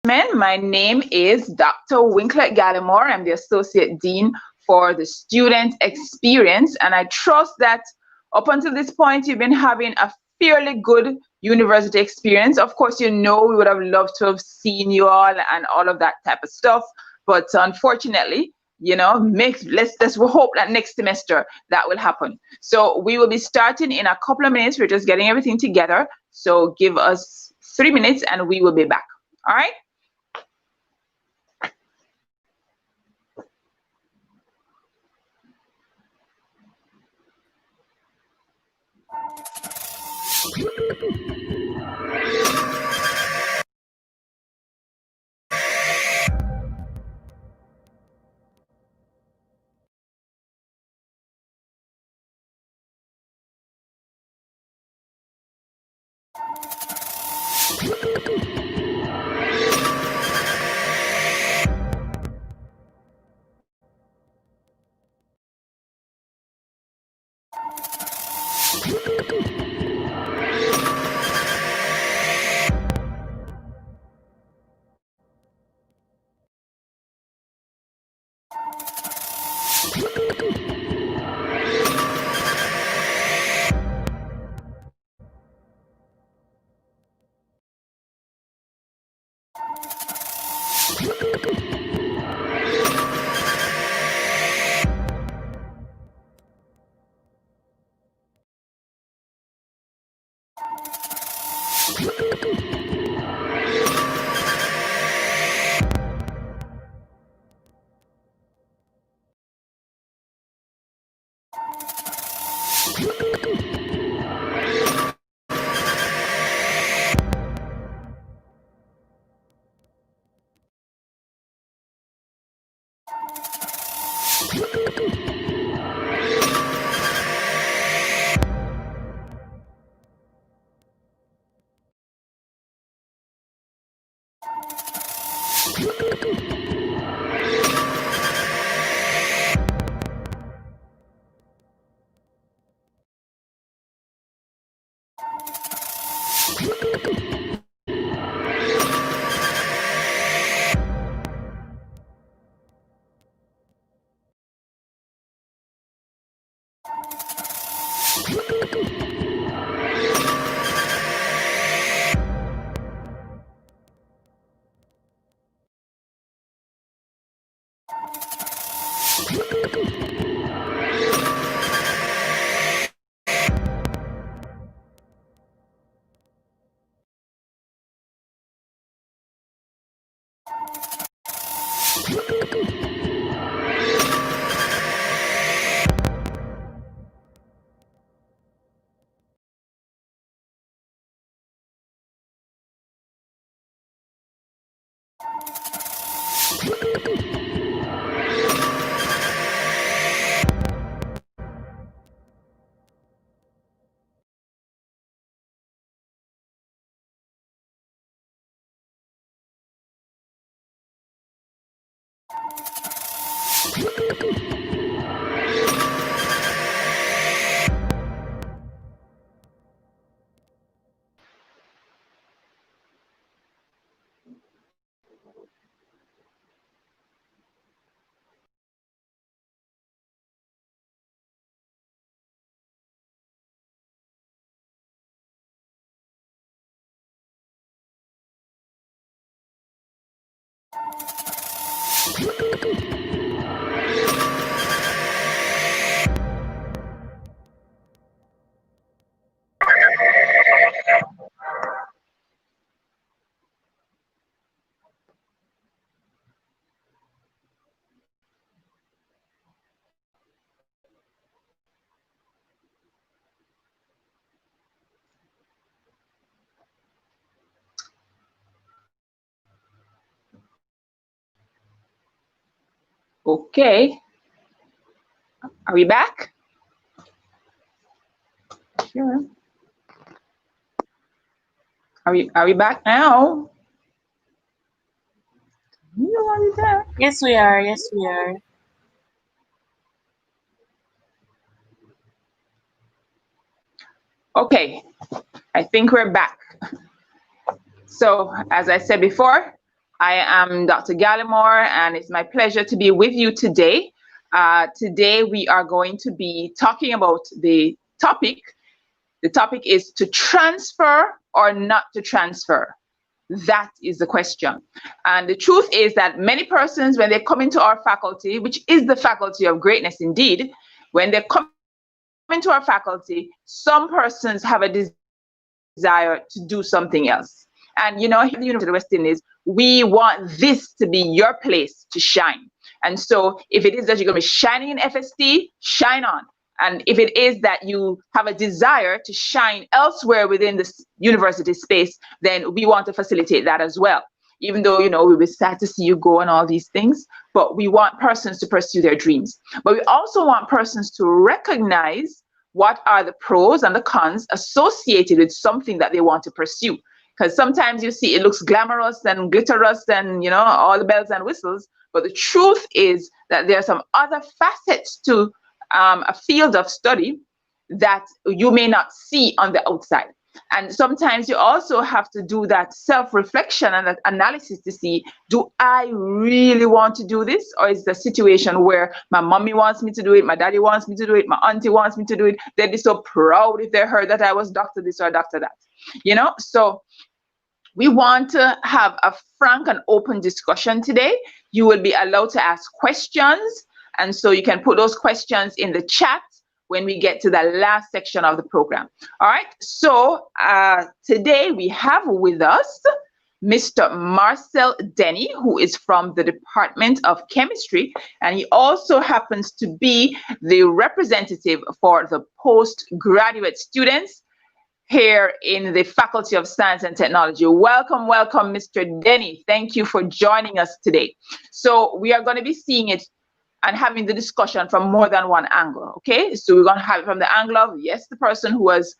My name is Dr. Winklet Gallimore. I'm the Associate Dean for the Student Experience, and I trust that up until this point, you've been having a fairly good university experience. Of course, you know we would have loved to have seen you all and all of that type of stuff, but unfortunately, let's hope that next semester that will happen. So we will be starting in a couple of minutes. We're just getting everything together. So give us 3 minutes and we will be back. All right. Okay. Are we back? Sure. Are we back now? Are we back? Yes, we are. Yes, we are. Okay. I think we're back. So, as I said before, I am Dr. Gallimore, and it's my pleasure to be with you today. Today, we are going to be talking about the topic. The topic is to transfer or not to transfer. That is the question. And the truth is that many persons, when they come into our faculty, which is the faculty of greatness indeed, when they come into our faculty, some persons have a desire to do something else. And here at the University of the West Indies, we want this to be your place to shine. And so if it is that you're going to be shining in FST, shine on. And if it is that you have a desire to shine elsewhere within this university space, then we want to facilitate that as well. Even though, we will sad to see you go and all these things, but we want persons to pursue their dreams. But we also want persons to recognize what are the pros and the cons associated with something that they want to pursue. Because sometimes you see it looks glamorous and glitterous and, all the bells and whistles. But the truth is that there are some other facets to a field of study that you may not see on the outside. And sometimes you also have to do that self-reflection and that analysis to see, do I really want to do this? Or is it a situation where my mommy wants me to do it, my daddy wants me to do it, my auntie wants me to do it? They'd be so proud if they heard that I was doctor this or doctor that. So we want to have a frank and open discussion today. You will be allowed to ask questions. And so you can put those questions in the chat when we get to the last section of the program. All right. So today we have with us Mr. Marcel Denny, who is from the Department of Chemistry, and he also happens to be the representative for the postgraduate students here in the Faculty of Science and Technology. Welcome, Mr. Denny. Thank you for joining us today. So we are going to be seeing it and having the discussion from more than one angle, okay? So we're going to have it from the angle of, yes, the person who has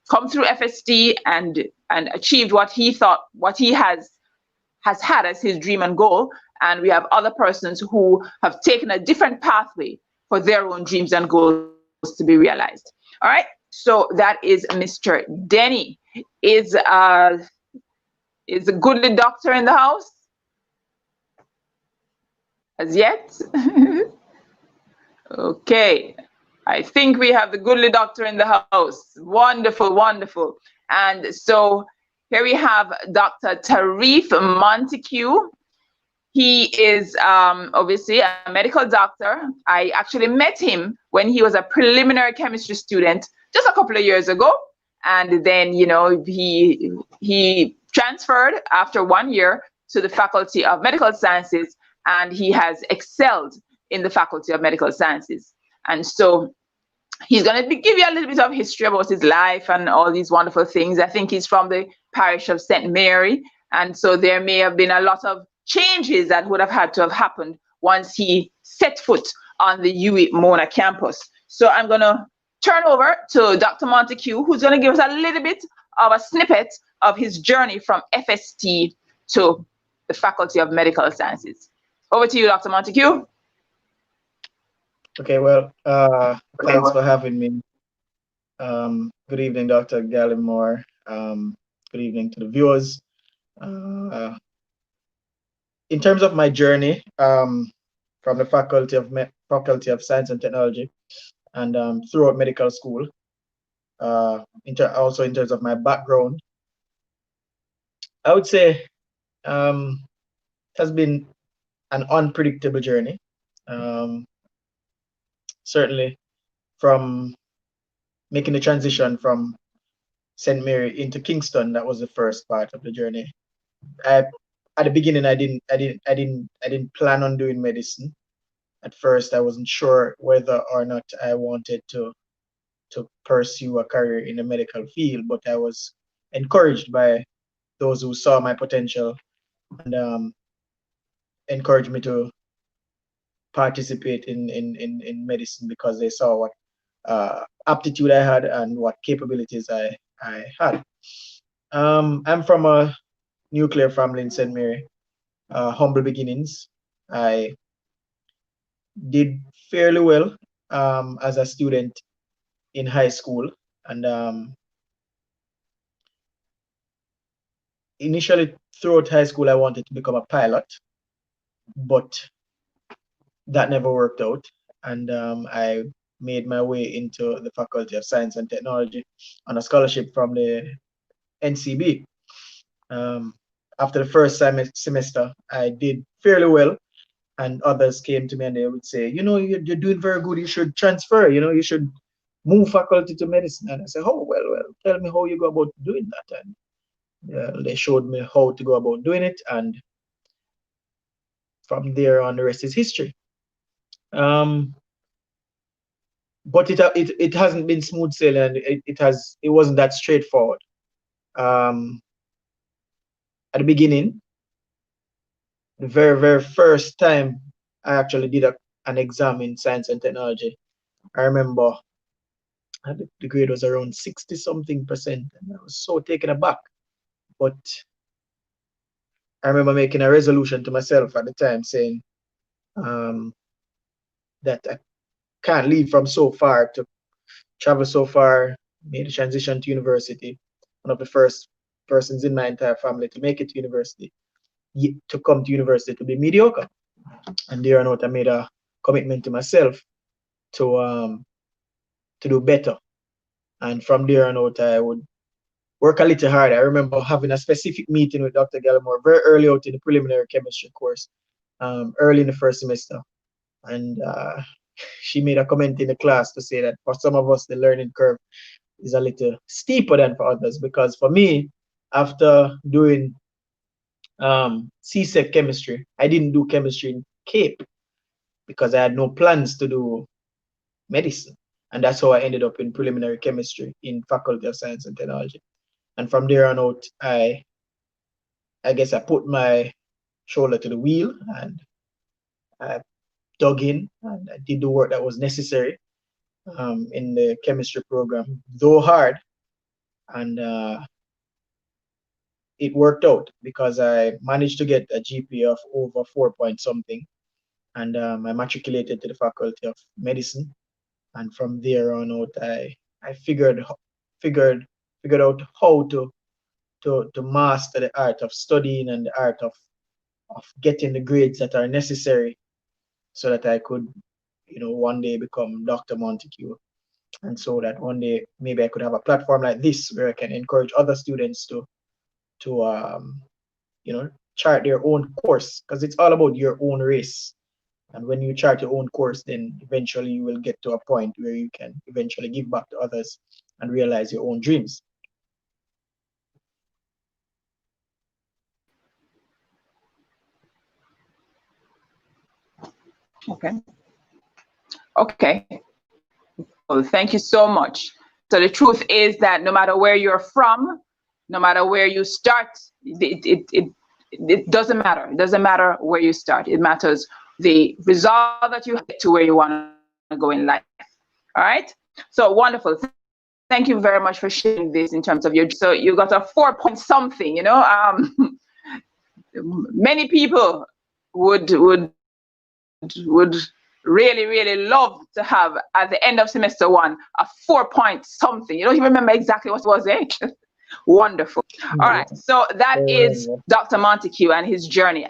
come through FST and achieved what he thought, what he has had as his dream and goal. And we have other persons who have taken a different pathway for their own dreams and goals to be realized. All right, so that is Mr. Denny. Is a goodly doctor in the house? As yet? Okay, I think we have the goodly doctor in the house. Wonderful, wonderful. And so here we have Dr. Tarif Montague. He is obviously a medical doctor. I actually met him when he was a preliminary chemistry student just a couple of years ago. And then, he transferred after 1 year to the Faculty of Medical Sciences, and he has excelled in the Faculty of Medical Sciences. And so he's going to give you a little bit of history about his life and all these wonderful things. I think he's from the parish of St. Mary. And so there may have been a lot of changes that would have had to have happened once he set foot on the UWI Mona campus. So I'm going to turn over to Dr. Montague, who's going to give us a little bit of a snippet of his journey from FST to the Faculty of Medical Sciences. Over to you, Dr. Montague. Okay, well, thanks for having me. Good evening, Dr. Gallimore. Good evening to the viewers. In terms of my journey from the Faculty of Science and Technology and throughout medical school, also in terms of my background, I would say it has been an unpredictable journey. Certainly from making the transition from St. Mary into Kingston, that was the first part of the journey. At the beginning, I didn't plan on doing medicine. At first, I wasn't sure whether or not I wanted to pursue a career in the medical field, but I was encouraged by those who saw my potential and encouraged me to participate in medicine because they saw what aptitude I had and what capabilities I had. I'm from a nuclear family in St. Mary, humble beginnings. I did fairly well as a student in high school, and initially throughout high school, I wanted to become a pilot, but that never worked out. And I made my way into the Faculty of Science and Technology on a scholarship from the NCB. After the first semester, I did fairly well, and others came to me and they would say, you know, you're doing very good. You should transfer. You know, you should move faculty to medicine. And I said, oh well, tell me how you go about doing that. And they showed me how to go about doing it, and from there on, the rest is history. But it hasn't been smooth sailing, and it wasn't that straightforward. At the beginning, the very first time I actually did an exam in science and technology, I remember the grade was around 60-something%, and I was so taken aback. But I remember making a resolution to myself at the time saying that I can't leave from so far to travel so far, made a transition to university. One of the first persons in my entire family to make it to university, to come to university to be mediocre. And there on out, I made a commitment to myself to do better. And from there on out, I would work a little harder. I remember having a specific meeting with Dr. Gallimore very early out in the preliminary chemistry course, early in the first semester. And she made a comment in the class to say that for some of us, the learning curve is a little steeper than for others. Because for me, after doing CSEC chemistry, I didn't do chemistry in Cape because I had no plans to do medicine. And that's how I ended up in preliminary chemistry in Faculty of Science and Technology. And from there on out, I guess I put my shoulder to the wheel and I dug in and I did the work that was necessary in the chemistry program, though hard. And it worked out because I managed to get a GPA of over 4 point something. And I matriculated to the Faculty of Medicine. And from there on out, I figured out how to master the art of studying and the art of getting the grades that are necessary so that I could, you know, one day become Dr. Montague. And so that one day maybe I could have a platform like this where I can encourage other students to you know, chart their own course, because it's all about your own race. And when you chart your own course, then eventually you will get to a point where you can eventually give back to others and realize your own dreams. Okay. Well, thank you so much. So the truth is that no matter where you're from, no matter where you start, it doesn't matter. It doesn't matter where you start. It matters the result that you get to where you want to go in life. All right. So wonderful. Thank you very much for sharing this in terms of your. So you got a 4 point something. You know, many people would really love to have at the end of semester 1 a 4 point something. You don't even remember exactly what it was, eh? Wonderful. All right, so that is Dr. Montague and his journey.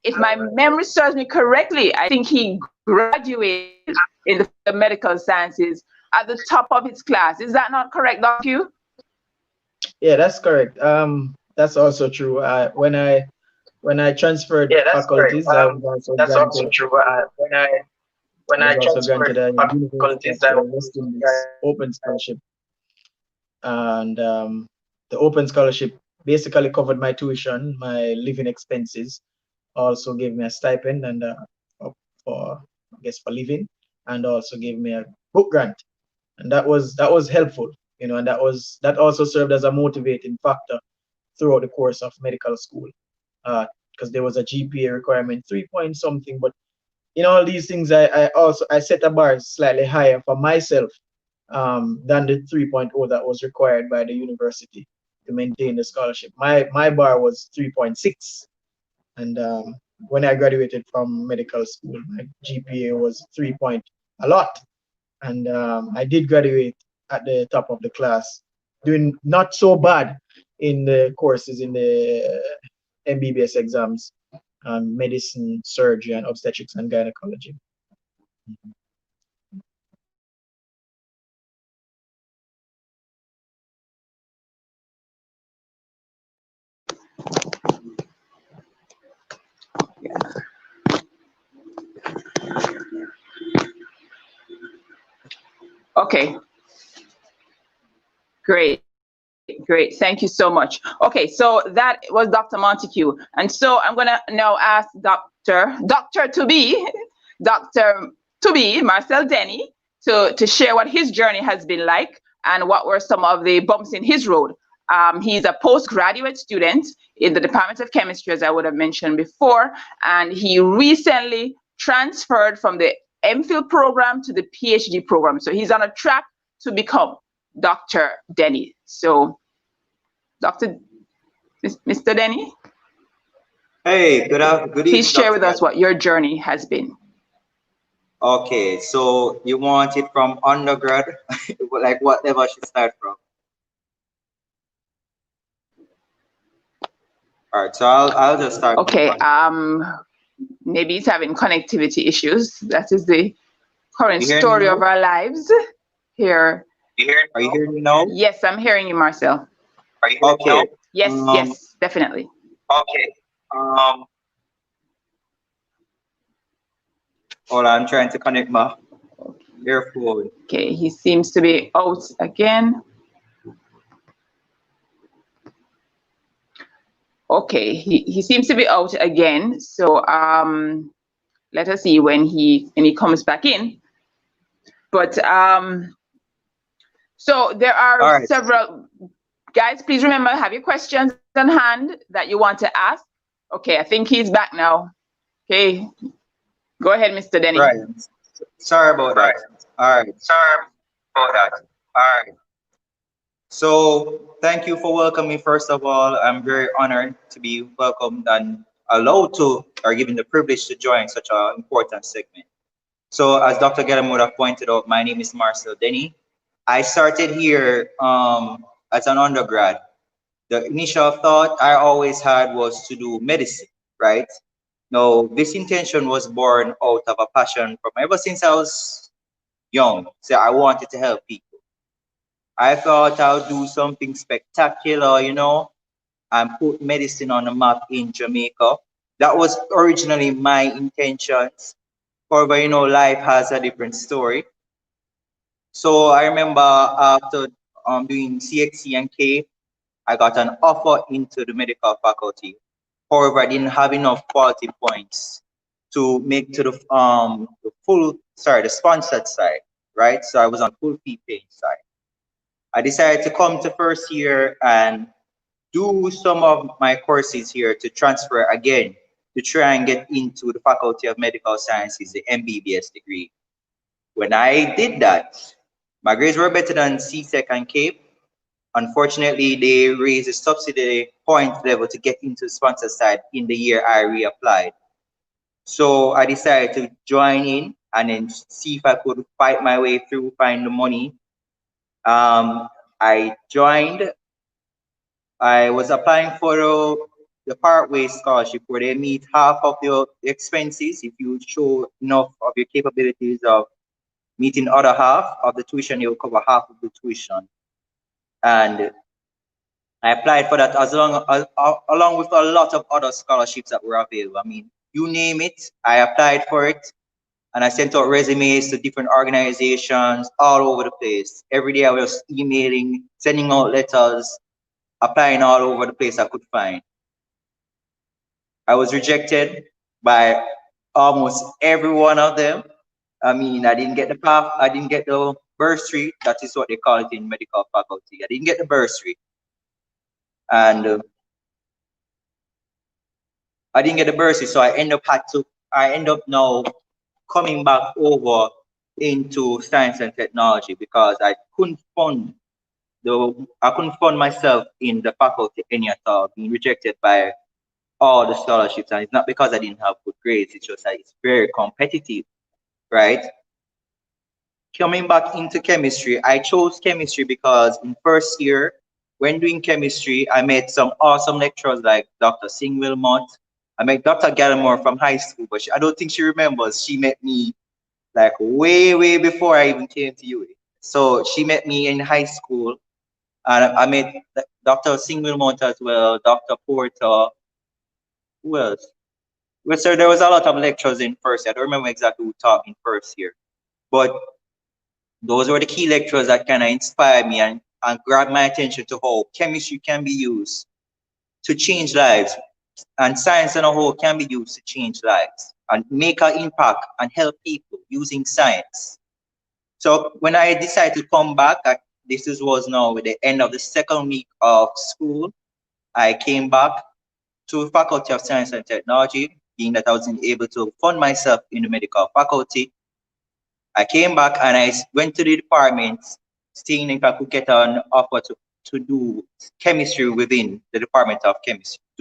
If my memory serves me correctly, I think he graduated in the medical sciences at the top of his class. Is that not correct, Dr. Q? Yeah, that's correct. That's also true. When I transferred faculties, that's also true. When I transferred faculties, I was open scholarship, and the open scholarship basically covered my tuition, my living expenses, also gave me a stipend and for living, and also gave me a book grant, and that was helpful, you know, and that also served as a motivating factor throughout the course of medical school. Because there was a GPA requirement 3 point something, but in all these things, I set a bar slightly higher for myself than the 3.0 that was required by the university to maintain the scholarship. My bar was 3.6, and when I graduated from medical school, my GPA was 3 point a lot, and I did graduate at the top of the class, doing not so bad in the courses in the MBBS exams, medicine, surgery, and obstetrics and gynecology. Okay. Great. Great. Thank you so much. Okay, so that was Dr. Montague. And so I'm going to now ask Dr. to be Marcel Denny to share what his journey has been like and what were some of the bumps in his road. He's a postgraduate student in the Department of Chemistry, as I would have mentioned before, and he recently transferred from the MPhil program to the PhD program. So he's on a track to become Dr. Denny. So, Mr. Denny? Hey, good evening. Please share with us what your journey has been. Okay, so you want it from undergrad, like whatever should start from. All right, so I'll just start. Okay, maybe it's having connectivity issues. That is the current story of our lives here. Are you hearing me now? Yes, I'm hearing you, Marcel. Are you hearing me now? Yes, yes, definitely. Okay. Hold on, I'm trying to connect my earphone. Okay, he seems to be out again. Okay, he seems to be out again. So let us see when he comes back in. But so there are several guys. Please remember, have your questions on hand that you want to ask. Okay, I think he's back now. Okay, go ahead, Mr. Denny. Right. Sorry about that. All right. Sorry about that. All right. So thank you for welcoming me. First of all, I'm very honored to be welcomed and allowed to, or given the privilege to join such an important segment. So as Dr. Gallimore pointed out, my name is Marcel Denny. I started here as an undergrad. The initial thought I always had was to do medicine, right? Now, this intention was born out of a passion from ever since I was young. So I wanted to help people. I thought I would do something spectacular, you know, and put medicine on the map in Jamaica. That was originally my intentions. However, you know, life has a different story. So I remember after doing CXC and K, I got an offer into the medical faculty. However, I didn't have enough quality points to make to the sponsored side, right? So I was on full fee paying side. I decided to come to first year and do some of my courses here to transfer again to try and get into the Faculty of Medical Sciences, the MBBS degree. When I did that, my grades were better than CSEC and CAPE. Unfortunately, they raised the subsidy point level to get into the sponsor side in the year I reapplied. So I decided to join in and then see if I could fight my way through, find the money. I joined. I was applying for the Partway Scholarship, where they meet half of your expenses if you show enough of your capabilities of meeting the other half of the tuition. You'll cover half of the tuition. And I applied for that along with a lot of other scholarships that were available. I mean, you name it, I applied for it. And I sent out resumes to different organizations all over the place. Every day I was emailing, sending out letters, applying all over the place I could find. I was rejected by almost every one of them. I mean, I didn't get the path, I didn't get the bursary. That is what they call it in medical faculty. I didn't get the bursary. And I didn't get the bursary, so I end up now coming back over into science and technology because I couldn't fund myself in the faculty any at all, being rejected by all the scholarships. And it's not because I didn't have good grades, it's just that it's very competitive, right? Coming back into chemistry, I chose chemistry because in first year, when doing chemistry, I met some awesome lecturers like Dr. Singh Wilmot. I met Dr. Gallimore from high school, but I don't think she remembers. She met me like way, way before I even came to UA. So she met me in high school, and I met Dr. Singh Wilmot as well, Dr. Porter. Who else? Well, sir, there was a lot of lectures in first year. I don't remember exactly who taught me in first year, but those were the key lecturers that kind of inspired me and grabbed my attention to how chemistry can be used to change lives, and science as a whole can be used to change lives and make an impact and help people using science. So when I decided to come back, was now at the end of the second week of school, I came back to Faculty of Science and Technology, being that I wasn't able to fund myself in the medical faculty. I came back and I went to the department, seeing if I could get an offer to do chemistry within the Department of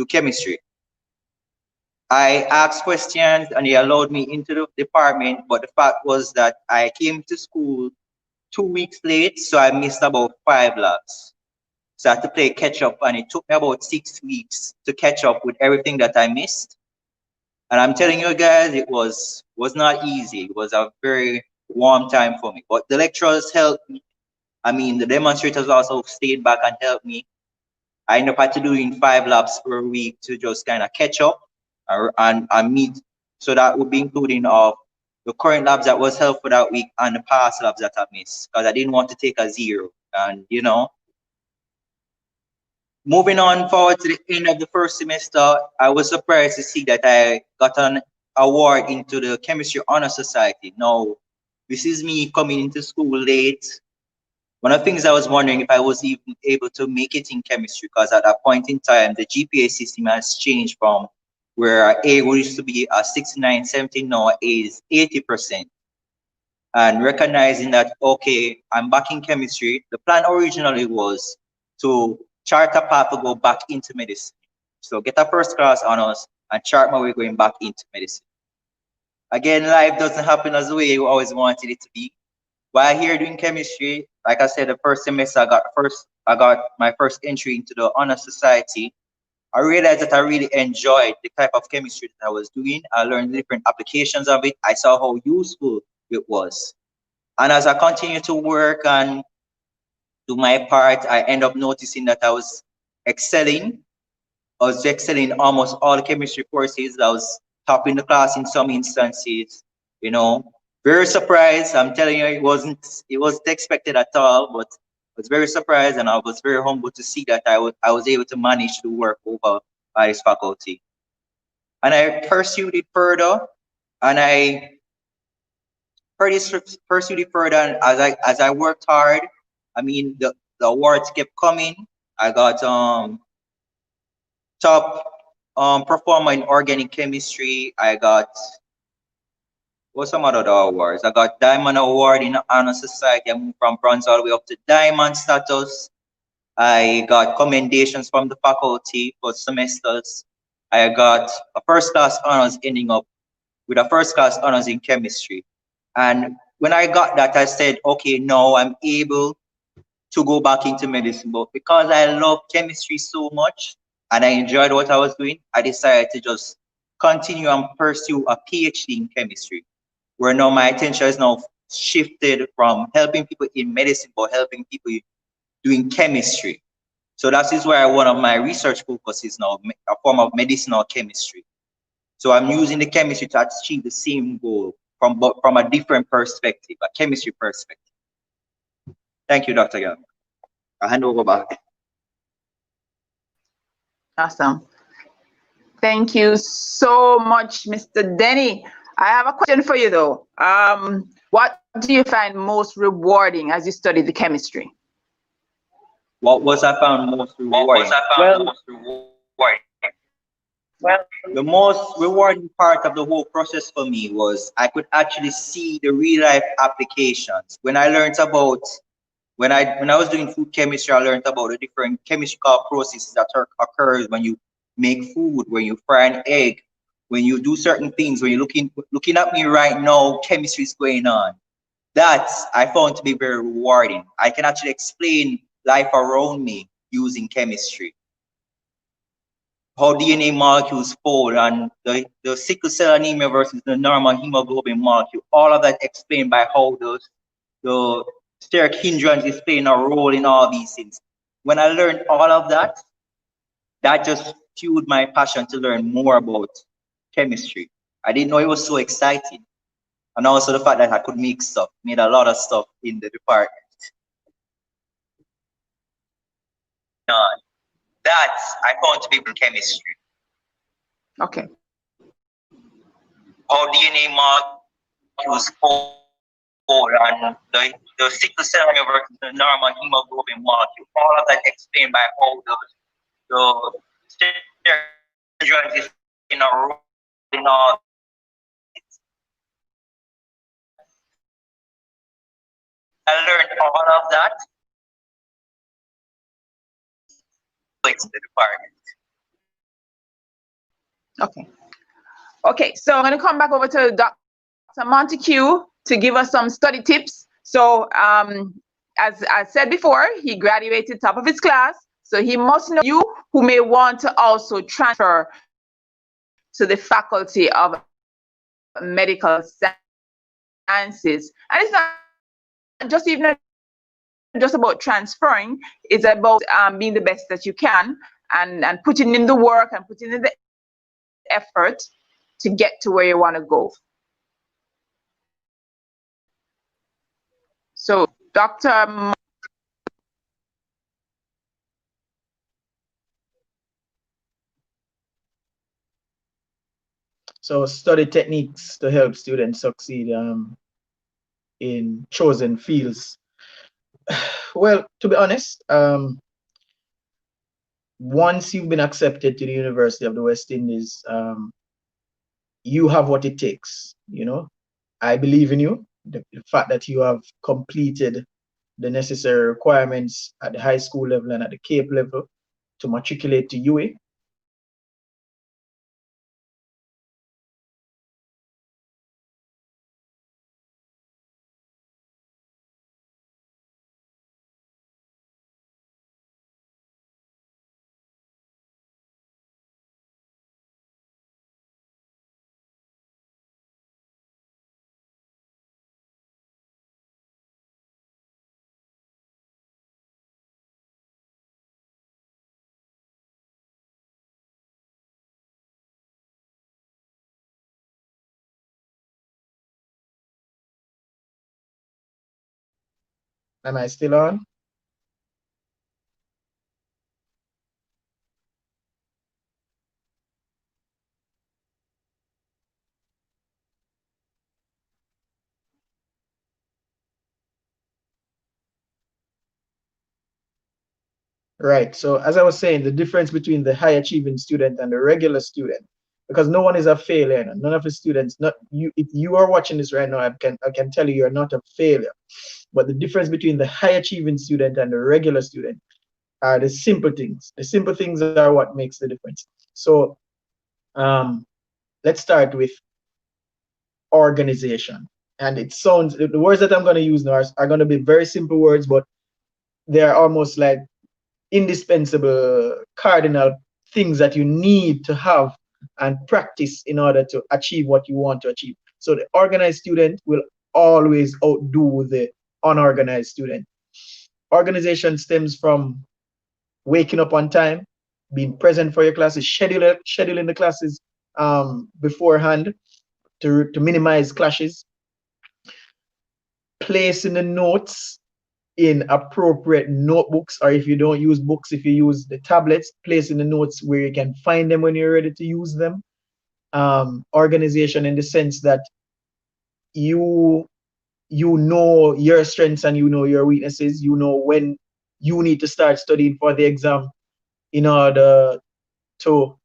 Chemistry. I asked questions and they allowed me into the department, but the fact was that I came to school 2 weeks late, so I missed about 5 labs. So I had to play catch up, and it took me about 6 weeks to catch up with everything that I missed. And I'm telling you guys, it was not easy. It was a very warm time for me, but the lecturers helped me. I mean, the demonstrators also stayed back and helped me. I ended up had to doing 5 labs per week to just kind of catch up and meet. So that would be including of the current labs that was held for that week and the past labs that I missed, because I didn't want to take a 0. And you know, moving on forward to the end of the first semester, I was surprised to see that I got an award into the Chemistry Honor Society. Now, this is me coming into school late. One of the things I was wondering if I was even able to make it in chemistry, because at that point in time, the GPA system has changed from where A used to be a 69, 70, now A is 80%. And recognizing that, okay, I'm back in chemistry, the plan originally was to chart a path to go back into medicine. So get a first class honors and chart my way going back into medicine. Again, life doesn't happen as the way you always wanted it to be. While here doing chemistry, like I said, the first semester I got my first entry into the Honor Society. I realized that I really enjoyed the type of chemistry that I was doing. I learned different applications of it. I saw how useful it was. And as I continued to work and do my part, I end up noticing that I was excelling. I was excelling in almost all the chemistry courses. I was top in the class in some instances, you know. Very surprised. I'm telling you, it wasn't expected at all, but I was very surprised, and I was very humbled to see that I was able to manage to work over by this faculty. And I pursued it further, and I pursued it further, and as I worked hard, I mean, the awards kept coming. I got top performer in organic chemistry. I got some other awards. I got Diamond Award in the Honor Society. I moved from bronze all the way up to diamond status. I got commendations from the faculty for semesters. I got a first class honors, ending up with a first class honors in chemistry. And when I got that, I said, okay, now I'm able to go back into medicine. But because I love chemistry so much and I enjoyed what I was doing, I decided to just continue and pursue a PhD in chemistry, where now my attention is now shifted from helping people in medicine, but helping people doing chemistry. So that is where one of my research focus is now, a form of medicinal chemistry. So I'm using the chemistry to achieve the same goal from a different perspective, a chemistry perspective. Thank you, Dr. Young. I'll hand over back. Awesome. Thank you so much, Mr. Denny. I have a question for you though. What do you find most rewarding as you study the chemistry? What was I found most rewarding? Well, the most rewarding part of the whole process for me was I could actually see the real life applications. When I learned about, when I was doing food chemistry, I learned about the different chemical processes that occurs when you make food, when you fry an egg, when you do certain things. When you're looking at me right now, chemistry is going on. That I found to be very rewarding. I can actually explain life around me using chemistry. How DNA molecules fold and the sickle cell anemia versus the normal hemoglobin molecule, all of that explained by how the steric hindrance is playing a role in all these things. When I learned all of that, that just fueled my passion to learn more about chemistry. I didn't know it was so exciting. And also the fact that I could make stuff, made a lot of stuff in the department. That I found to be in chemistry. Okay. How DNA molecules fold and the sickle cell versus the normal hemoglobin molecule, all of that explained by how the steric is in a role in all. I learned all of that. It's the department. Okay. Okay, so I'm going to come back over to Dr. Montague to give us some study tips. So as I said before, he graduated top of his class. So he must know you who may want to also transfer to the Faculty of Medical Sciences. And it's not just even just about transferring, it's about being the best that you can and putting in the work and putting in the effort to get to where you want to go. So, Dr. So study techniques to help students succeed in chosen fields. Well, to be honest, once you've been accepted to the University of the West Indies, you have what it takes. You know, I believe in you. The fact that you have completed the necessary requirements at the high school level and at the CAPE level to matriculate to UA. Am I still on? Right. So as I was saying, the difference between the high achieving student and the regular student, because no one is a failure. None of the students, not you. If you are watching this right now, I can tell you you're not a failure. But the difference between the high achieving student and the regular student are the simple things. The simple things are what makes the difference. So let's start with organization. And it sounds, the words that I'm going to use now are going to be very simple words, but they're almost like indispensable cardinal things that you need to have and practice in order to achieve what you want to achieve. So the organized student will always outdo the unorganized student. Organization stems from waking up on time, being present for your classes, scheduling the classes beforehand to minimize clashes, placing the notes in appropriate notebooks, or if you don't use books, if you use the tablets, placing the notes where you can find them when you're ready to use them. Organization in the sense that you know your strengths and you know your weaknesses. You know when you need to start studying for the exam in order to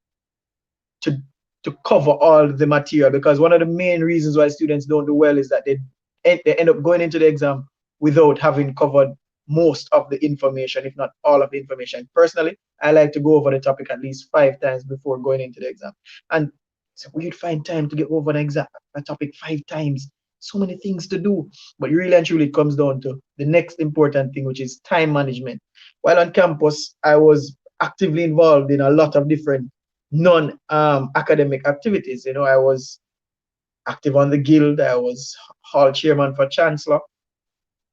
cover all the material, because one of the main reasons why students don't do well is that they end up going into the exam without having covered most of the information, if not all of the information. Personally, I like to go over the topic at least 5 times before going into the exam. And so we'd find time to get over an exam, a topic 5 times. so many things to do. But really and truly, it comes down to the next important thing, which is time management. While on campus, I was actively involved in a lot of different non-academic activities. You know, I was active on the guild. I was hall chairman for Chancellor,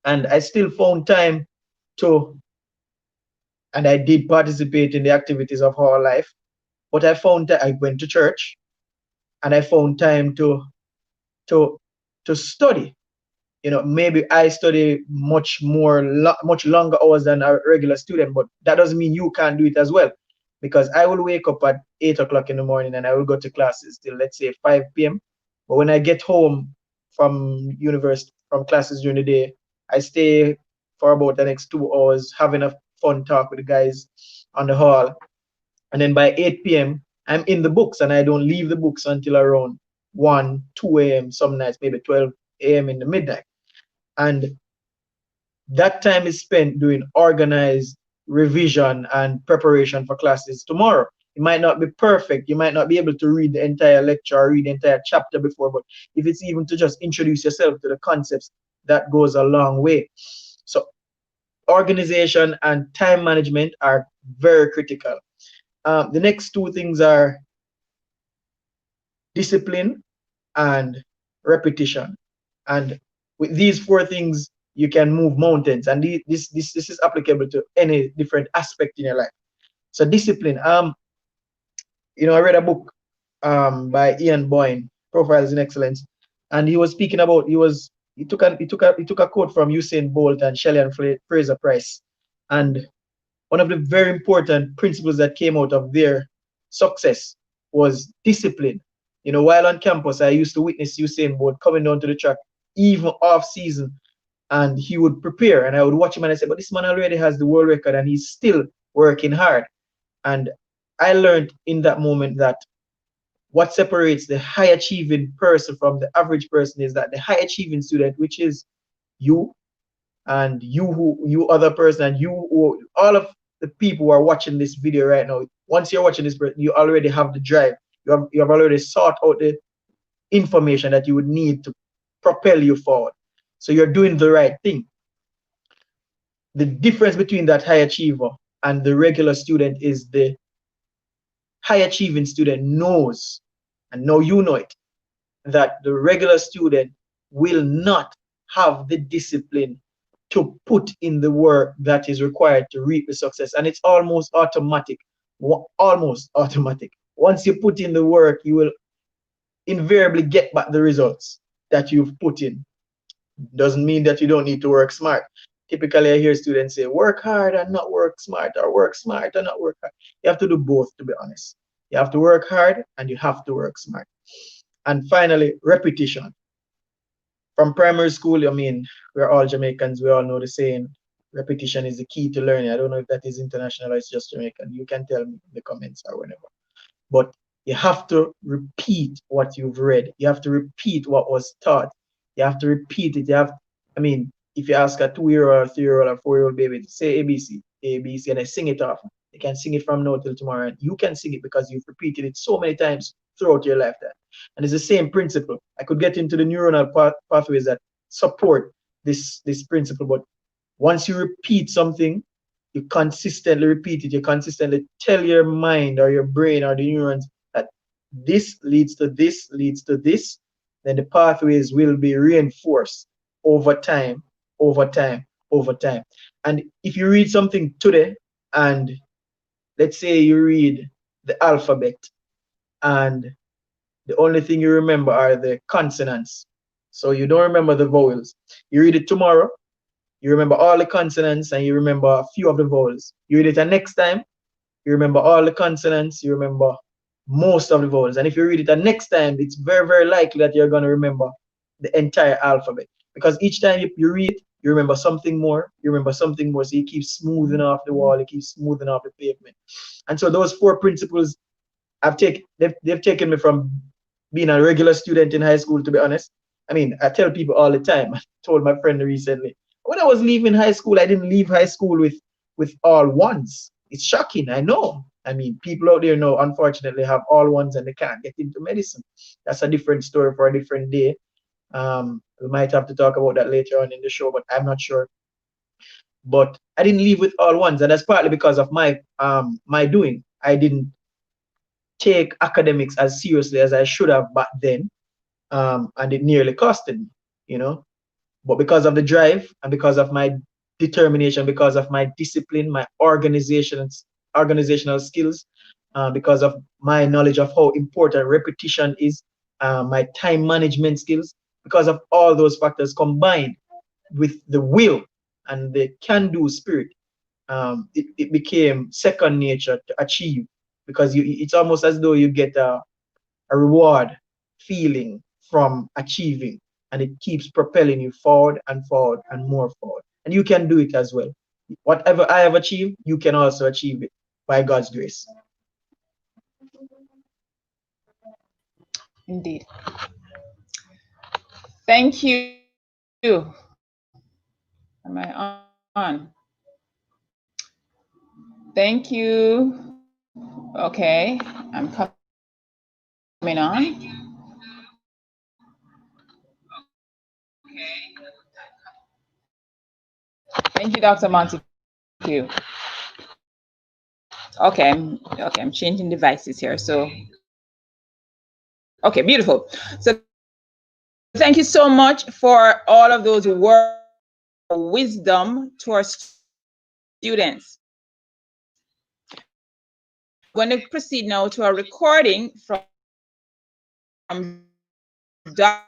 and I still found time to, and I did participate in the activities of hall life. But I found that I went to church, and I found time to study. You know, maybe I study much longer hours than a regular student, but that doesn't mean you can't do it as well. Because I will wake up at 8 o'clock in the morning and I will go to classes till, let's say, 5 p.m. But when I get home from university, from classes during the day, I stay for about the next 2 hours having a fun talk with the guys on the hall. And then by 8 p.m., I'm in the books, and I don't leave the books until around 1, 2 a.m., some nights, maybe 12 a.m. in the midnight. And that time is spent doing organized revision and preparation for classes tomorrow. It might not be perfect. You might not be able to read the entire lecture or read the entire chapter before, but if it's even to just introduce yourself to the concepts, that goes a long way. So organization and time management are very critical. The next two things are discipline and repetition. And with these four things, you can move mountains. And this is applicable to any different aspect in your life. So discipline. You know, I read a book by Ian Boyne, Profiles in Excellence, and he was speaking about he took a quote from Usain Bolt and Shelly-Ann Fraser Price, and one of the very important principles that came out of their success was discipline. You know, while on campus, I used to witness Usain Bolt coming down to the track, even off season, and he would prepare, and I would watch him and I said, but this man already has the world record and he's still working hard. And I learned in that moment that what separates the high achieving person from the average person is that the high achieving student, which is you and you other person, and all of the people who are watching this video right now, once you're watching this, you already have the drive. You have already sought out the information that you would need to propel you forward. So you're doing the right thing. The difference between that high achiever and the regular student is the high achieving student knows, and now you know it, that the regular student will not have the discipline to put in the work that is required to reap the success. And it's almost automatic. Almost automatic. Once you put in the work, you will invariably get back the results that you've put in. Doesn't mean that you don't need to work smart. Typically, I hear students say, work hard and not work smart, or work smart and not work hard. You have to do both, to be honest. You have to work hard and you have to work smart. And finally, repetition. From primary school, I mean, we're all Jamaicans. We all know the saying, repetition is the key to learning. I don't know if that is international or it's just Jamaican. You can tell me in the comments or whenever. But you have to repeat what you've read. You have to repeat what was taught. You have to repeat it. I mean, if you ask a 2-year-old, 3-year-old, or 4-year-old baby to say ABC, ABC, and they sing it often, they can sing it from now till tomorrow. And you can sing it because you've repeated it so many times throughout your lifetime. And it's the same principle. I could get into the neuronal pathways that support this principle, but once you repeat something, you consistently repeat it. You consistently tell your mind or your brain or the neurons that this leads to this, leads to this, then the pathways will be reinforced over time, over time, over time. And if you read something today, and let's say you read the alphabet, and the only thing you remember are the consonants, so you don't remember the vowels. You read it tomorrow, you remember all the consonants and you remember a few of the vowels. You read it the next time, you remember all the consonants, you remember most of the vowels. And if you read it the next time, it's very, very likely that you're going to remember the entire alphabet. Because each time you read it, you remember something more, you remember something more. So you keep smoothing off the wall, you keep smoothing off the pavement. And so those 4 principles they've taken me from being a regular student in high school, to be honest. I mean, I tell people all the time, I told my friend recently, when I was leaving high school, I didn't leave high school with all ones. It's shocking, I know. I mean, people out there now, unfortunately, have all ones and they can't get into medicine. That's a different story for a different day. We might have to talk about that later on in the show, but I'm not sure. But I didn't leave with all ones, and that's partly because of my my doing. I didn't take academics as seriously as I should have back then, and it nearly costed me, you know. But because of the drive and because of my determination, because of my discipline, my organizational skills, because of my knowledge of how important repetition is, my time management skills, because of all those factors combined with the will and the can-do spirit, it became second nature to achieve, because it's almost as though you get a reward feeling from achieving, and it keeps propelling you forward and forward and more forward. And you can do it as well. Whatever I have achieved, you can also achieve it by God's grace. Indeed. Thank you. Am I on? Thank you. Okay, I'm coming on. Thank you, Dr. Montague. Okay, I'm changing devices here. So, okay, beautiful. So thank you so much for all of those words of wisdom to our students. I'm going to proceed now to a recording from Dr.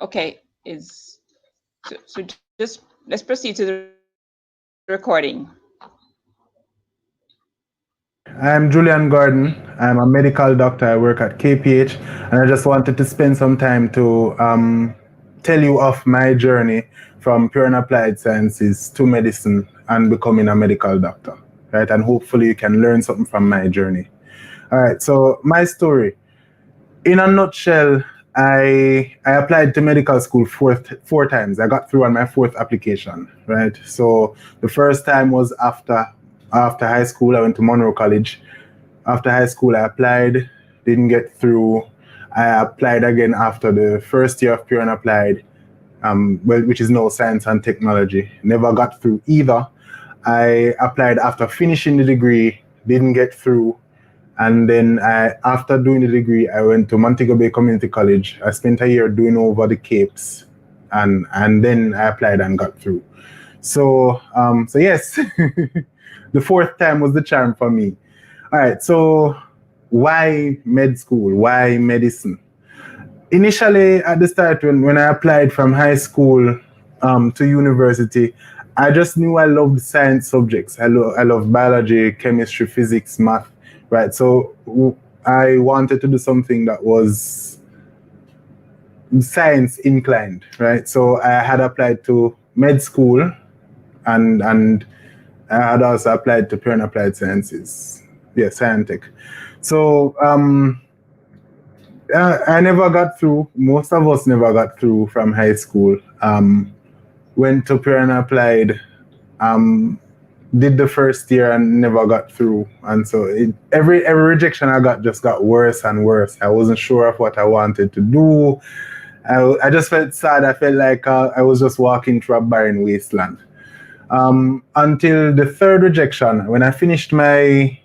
Okay, so just let's proceed to the recording. I'm Julian Gordon. I'm a medical doctor. I work at KPH, and I just wanted to spend some time to tell you of my journey from pure and applied sciences to medicine and becoming a medical doctor, right? And hopefully you can learn something from my journey. All right, so my story. In a nutshell, I applied to medical school four times. I got through on my fourth application, right? So the first time was after high school. I went to Monroe College. After high school, I applied, didn't get through. I applied again after the first year of pure and applied, which is now science and technology. Never got through either. I applied after finishing the degree, didn't get through. And then after doing the degree, I went to Montego Bay Community College. I spent a year doing over the Capes, and then I applied and got through. So yes, the fourth time was the charm for me. All right, so why med school? Why medicine? Initially, at the start, when I applied from high school to university, I just knew I loved science subjects. I love biology, chemistry, physics, math. Right, so I wanted to do something that was science inclined, right? So I had applied to med school, and I had also applied to pure and applied sciences, scientific. So I never got through. Most of us never got through from high school. Went to pure and applied. Did the first year and never got through, and so every rejection I got just got worse and worse. I wasn't sure of what I wanted to do. I just felt sad. I felt like I was just walking through a barren wasteland. Until the third rejection, when I finished my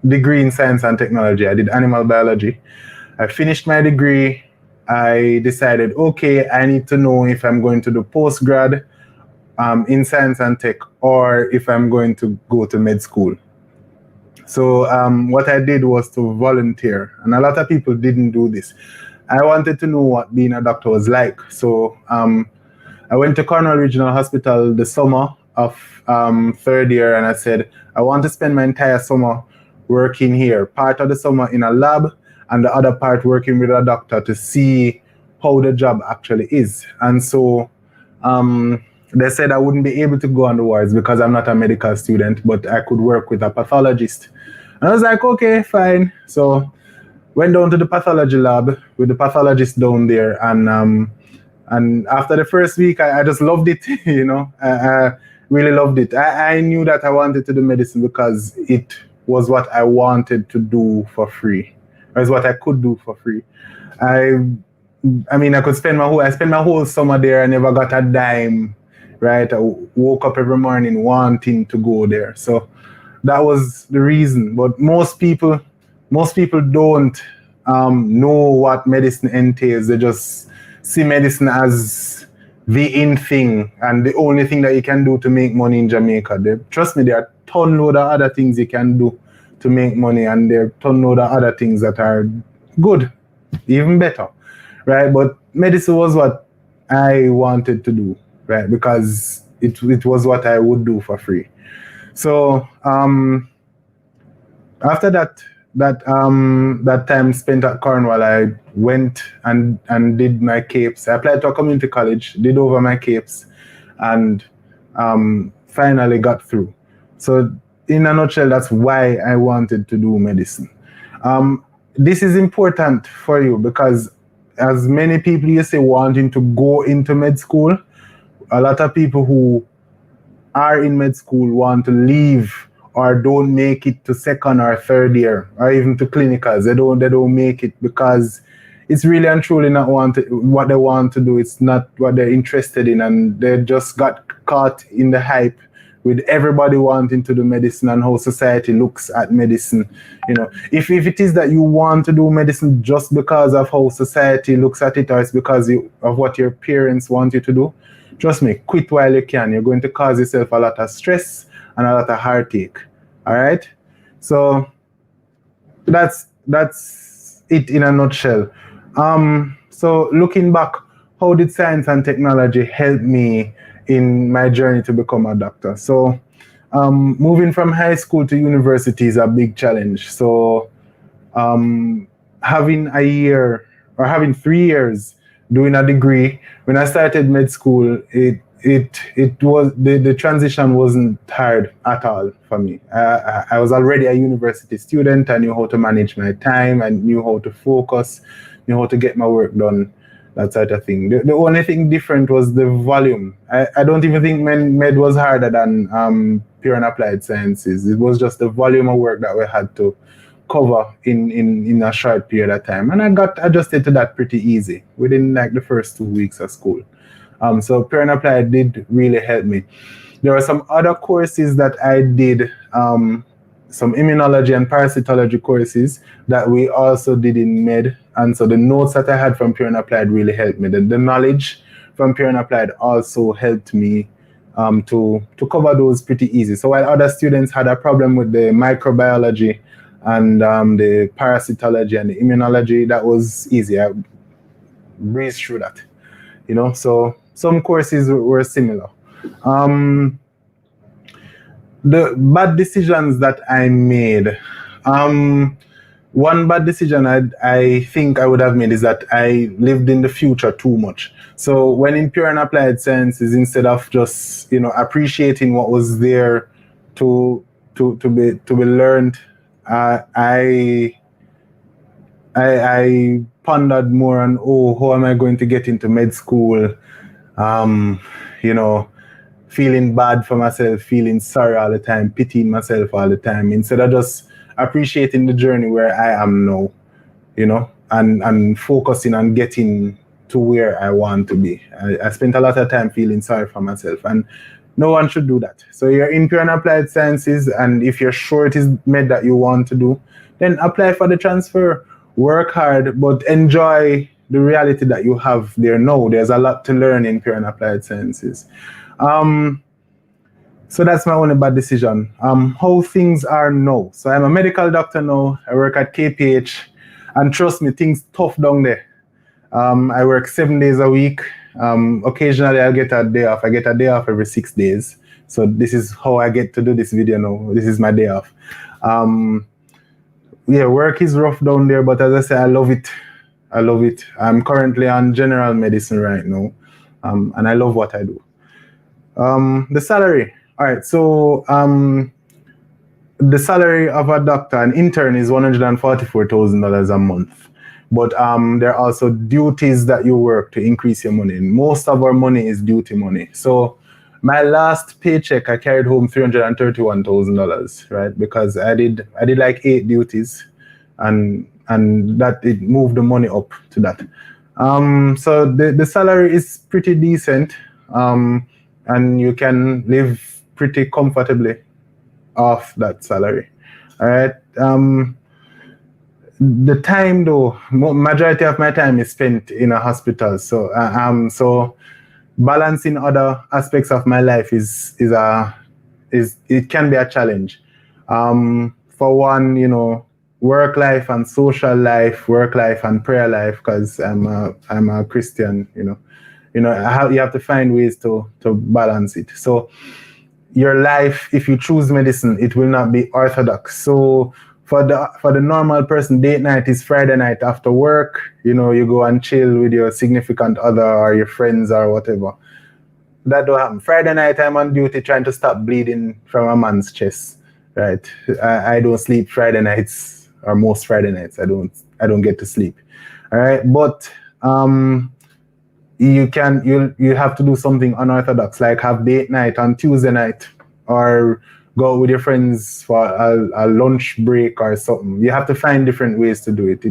degree in science and technology, I did animal biology. I finished my degree. I decided, okay, I need to know if I'm going to do postgrad in science and tech, or if I'm going to go to med school. So what I did was to volunteer, and a lot of people didn't do this. I wanted to know what being a doctor was like. So I went to Cornwall Regional Hospital the summer of third year, and I said, I want to spend my entire summer working here, part of the summer in a lab, and the other part working with a doctor to see how the job actually is. And so they said I wouldn't be able to go on the wards because I'm not a medical student, but I could work with a pathologist. And I was like, okay, fine. So went down to the pathology lab with the pathologist down there, and after the first week, I just loved it. You know, I really loved it. I knew that I wanted to do medicine because it was what I wanted to do for free. It was what I could do for free. I mean, I spent my whole summer there. I never got a dime, right? I woke up every morning wanting to go there. So that was the reason. But most people don't know what medicine entails. They just see medicine as the in thing and the only thing that you can do to make money in Jamaica. Trust me, there are a ton load of other things you can do to make money, and there are a ton load of other things that are good, even better, right? But medicine was what I wanted to do, right? Because it was what I would do for free. So after that time spent at Cornwall, I went and did my CAPES. I applied to a community college, did over my CAPES, and finally got through. So in a nutshell, that's why I wanted to do medicine. This is important for you because as many people you say wanting to go into med school, a lot of people who are in med school want to leave or don't make it to second or third year or even to clinicals. They don't make it because it's really and truly not what they want to do. It's not what they're interested in, and they just got caught in the hype with everybody wanting to do medicine and how society looks at medicine. You know, if it is that you want to do medicine just because of how society looks at it, or it's because of what your parents want you to do, trust me, quit while you can. You're going to cause yourself a lot of stress and a lot of heartache. All right? So that's it in a nutshell. So looking back, how did science and technology help me in my journey to become a doctor? So moving from high school to university is a big challenge. So having a year or having 3 years doing a degree, when I started med school, it was the transition wasn't hard at all for me. I was already a university student. I knew how to manage my time. I knew how to focus, knew how to get my work done, that sort of thing. The only thing different was the volume. I don't even think med was harder than pure and applied sciences. It was just the volume of work that we had to cover in a short period of time. And I got adjusted to that pretty easy within like the first 2 weeks of school. So pure and applied did really help me. There were some other courses that I did, some immunology and parasitology courses that we also did in med. And so the notes that I had from pure and applied really helped me. The knowledge from pure and applied also helped me to cover those pretty easy. So while other students had a problem with the microbiology and the parasitology and the immunology, that was easy. I breezed through that, you know. So some courses were similar. The bad decisions that I made. One bad decision I think I would have made is that I lived in the future too much. So when in pure and applied sciences, instead of just, you know, appreciating what was there to be learned, I pondered more on, how am I going to get into med school? You know, feeling bad for myself, feeling sorry all the time, pitying myself all the time, instead of just appreciating the journey where I am now, you know, and focusing on getting to where I want to be. I spent a lot of time feeling sorry for myself, and no one should do that. So you're in pure and applied sciences, and if you're sure it is med that you want to do, then apply for the transfer, work hard, but enjoy the reality that you have there now. There's a lot to learn in pure and applied sciences. So that's my only bad decision. How things are now. So I'm a medical doctor now. I work at KPH, and trust me, things tough down there. I work 7 days a week. Occasionally I'll get a day off. I get a day off every 6 days. So this is how I get to do this video now. This is my day off. Yeah, work is rough down there, but as I say, I love it. I love it. I'm currently on general medicine right now, and I love what I do. The salary. All right, so the salary of a doctor, an intern, is $144,000 a month. But there are also duties that you work to increase your money. Most of our money is duty money. So my last paycheck, I carried home $331,000, right? Because I did like 8 duties, and that it moved the money up to that. So the salary is pretty decent, and you can live pretty comfortably off that salary. All right. The time though, majority of my time is spent in a hospital. So so balancing other aspects of my life it can be a challenge. For one, you know, work life and social life, work life and prayer life, because I'm a Christian, you have to find ways to balance it. So your life, if you choose medicine, it will not be orthodox. So for the normal person, date night is Friday night after work. You know, you go and chill with your significant other or your friends or whatever. That don't happen. Friday night, I'm on duty trying to stop bleeding from a man's chest. Right? I don't sleep Friday nights, or most Friday nights. I don't get to sleep. All right, but you have to do something unorthodox, like have date night on Tuesday night, or go out with your friends for a lunch break or something. You have to find different ways to do it.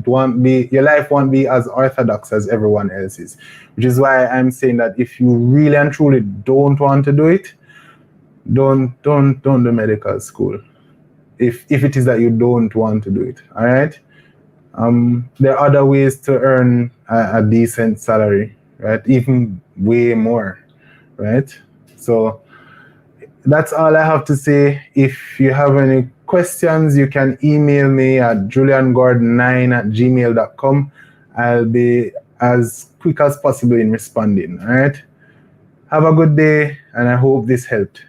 Your life won't be as orthodox as everyone else's, which is why I'm saying that if you really and truly don't want to do it, don't do medical school. If it is that you don't want to do it, all right? There are other ways to earn a decent salary, right? Even way more, right? So that's all I have to say. If you have any questions, you can email me at juliangordon9@gmail.com. I'll be as quick as possible in responding, all right? Have a good day, and I hope this helped.